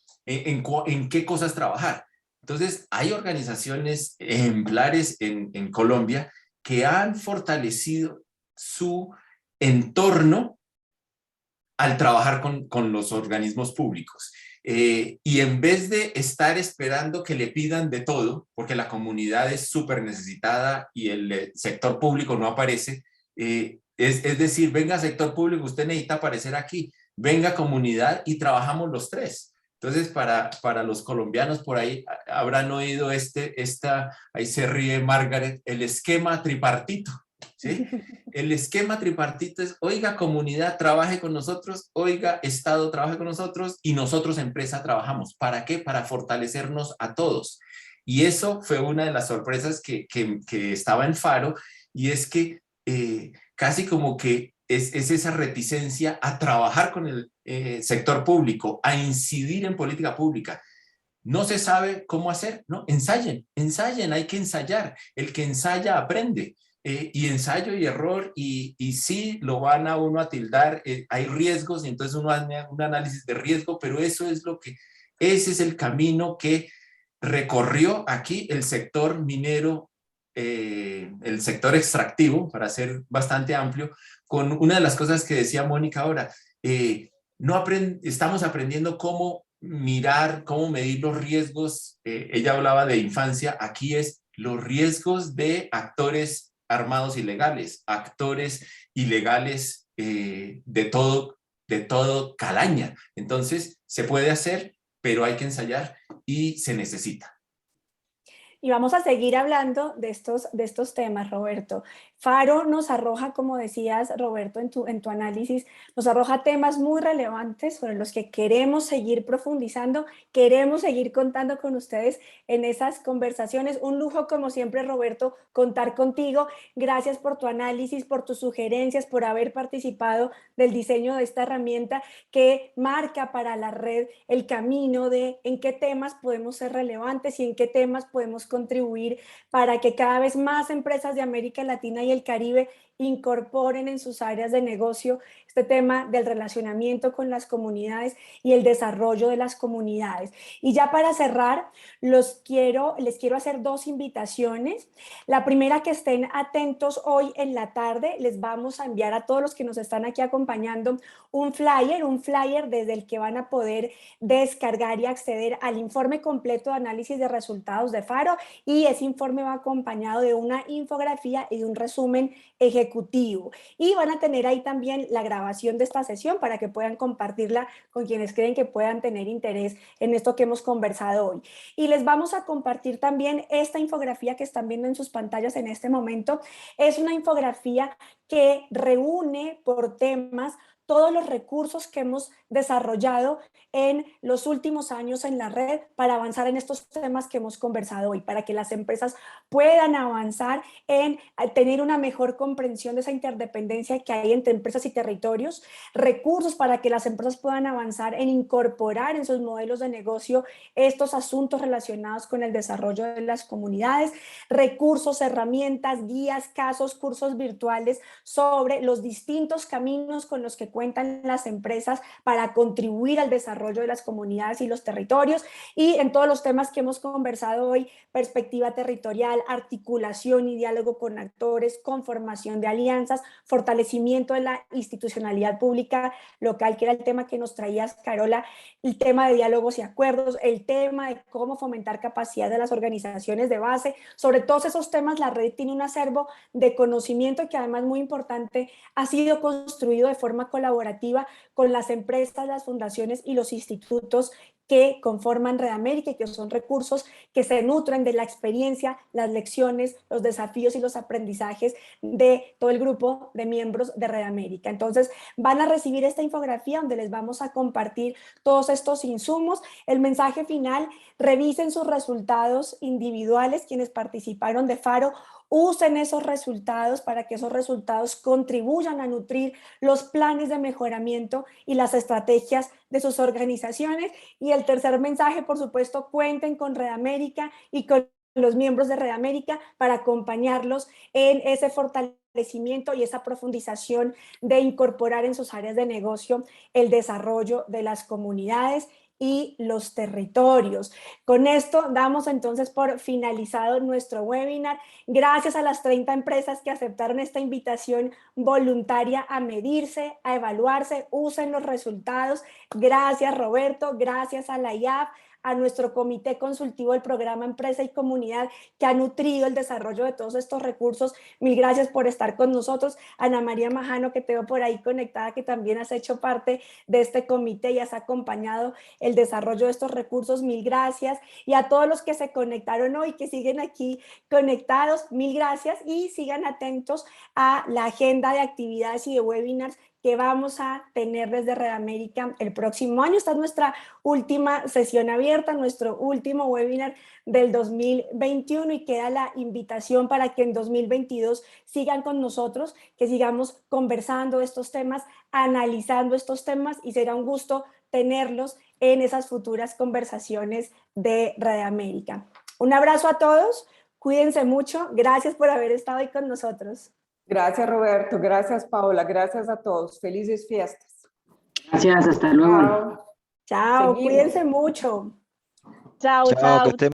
qué cosas trabajar. Entonces, hay organizaciones ejemplares en Colombia que han fortalecido su entorno al trabajar con los organismos públicos. Y en vez de estar esperando que le pidan de todo, porque la comunidad es súper necesitada y el sector público no aparece, es decir, venga sector público, usted necesita aparecer aquí, venga comunidad y trabajamos los tres. Entonces, para los colombianos por ahí habrán oído ahí se ríe Margaret, el esquema tripartito, ¿sí? El esquema tripartito es, oiga, comunidad, trabaje con nosotros, oiga, Estado, trabaje con nosotros, y nosotros, empresa, trabajamos. ¿Para qué? Para fortalecernos a todos. Y eso fue una de las sorpresas que estaba en Faro, y es que casi como que es esa reticencia a trabajar con el sector público, a incidir en política pública. No se sabe cómo hacer, ¿no? Ensayen, hay que ensayar. El que ensaya aprende. Y ensayo y error, y sí lo van a uno a tildar, hay riesgos, y entonces uno hace un análisis de riesgo, pero ese es el camino que recorrió aquí el sector minero, el sector extractivo, para ser bastante amplio, con una de las cosas que decía Mónica ahora, estamos aprendiendo cómo mirar, cómo medir los riesgos. Ella hablaba de infancia, aquí es los riesgos de actores armados ilegales, actores ilegales de todo calaña. Entonces, se puede hacer, pero hay que ensayar y se necesita. Y vamos a seguir hablando de estos temas, Roberto. Faro nos arroja, como decías, Roberto, en tu análisis, nos arroja temas muy relevantes sobre los que queremos seguir profundizando, queremos seguir contando con ustedes en esas conversaciones. Un lujo, como siempre, Roberto, contar contigo. Gracias por tu análisis, por tus sugerencias, por haber participado del diseño de esta herramienta que marca para la red el camino de en qué temas podemos ser relevantes y en qué temas podemos contribuir para que cada vez más empresas de América Latina y el Caribe incorporen en sus áreas de negocio este tema del relacionamiento con las comunidades y el desarrollo de las comunidades. Y ya para cerrar, les quiero hacer 2 invitaciones. La primera, que estén atentos hoy en la tarde. Les vamos a enviar a todos los que nos están aquí acompañando un flyer desde el que van a poder descargar y acceder al informe completo de análisis de resultados de Faro, y ese informe va acompañado de una infografía y de un resumen ejecutivo, y van a tener ahí también la grabación de esta sesión para que puedan compartirla con quienes creen que puedan tener interés en esto que hemos conversado hoy. Y les vamos a compartir también esta infografía que están viendo en sus pantallas en este momento. Es una infografía que reúne por temas todos los recursos que hemos desarrollado en los últimos años en la red para avanzar en estos temas que hemos conversado hoy, para que las empresas puedan avanzar en tener una mejor comprensión de esa interdependencia que hay entre empresas y territorios, recursos para que las empresas puedan avanzar en incorporar en sus modelos de negocio estos asuntos relacionados con el desarrollo de las comunidades, recursos, herramientas, guías, casos, cursos virtuales sobre los distintos caminos con los que cuentan las empresas para contribuir al desarrollo de las comunidades y los territorios, y en todos los temas que hemos conversado hoy: perspectiva territorial, articulación y diálogo con actores, conformación de alianzas, fortalecimiento de la institucionalidad pública local, que era el tema que nos traías, Carola, el tema de diálogos y acuerdos, el tema de cómo fomentar capacidad de las organizaciones de base. Sobre todos esos temas, la red tiene un acervo de conocimiento que, además, muy importante, ha sido construido de forma colaborativa con las empresas, las fundaciones y los institutos que conforman Red América, y que son recursos que se nutren de la experiencia, las lecciones, los desafíos y los aprendizajes de todo el grupo de miembros de Red América. Entonces, van a recibir esta infografía donde les vamos a compartir todos estos insumos. El mensaje final: revisen sus resultados individuales, quienes participaron de Faro. Usen esos resultados para que esos resultados contribuyan a nutrir los planes de mejoramiento y las estrategias de sus organizaciones. Y el tercer mensaje, por supuesto: cuenten con Red América y con los miembros de Red América para acompañarlos en ese fortalecimiento y esa profundización de incorporar en sus áreas de negocio el desarrollo de las comunidades y los territorios. Con esto damos entonces por finalizado nuestro webinar. Gracias a las 30 empresas que aceptaron esta invitación voluntaria a medirse, a evaluarse. Usen los resultados. Gracias, Roberto. Gracias a la IAF, a nuestro comité consultivo del programa Empresa y Comunidad, que ha nutrido el desarrollo de todos estos recursos. Mil gracias por estar con nosotros. Ana María Majano, que te veo por ahí conectada, que también has hecho parte de este comité y has acompañado el desarrollo de estos recursos. Mil gracias. Y a todos los que se conectaron hoy, que siguen aquí conectados, mil gracias, y sigan atentos a la agenda de actividades y de webinars que vamos a tener desde Red América el próximo año. Esta es nuestra última sesión abierta, nuestro último webinar del 2021, y queda la invitación para que en 2022 sigan con nosotros, que sigamos conversando de estos temas, analizando estos temas, y será un gusto tenerlos en esas futuras conversaciones de Red América. Un abrazo a todos, cuídense mucho, gracias por haber estado hoy con nosotros. Gracias, Roberto. Gracias, Paola. Gracias a todos. Felices fiestas. Gracias, hasta luego. Chao. Chao, Seguimos. cuídense mucho. Chao, Chao, chao. que estén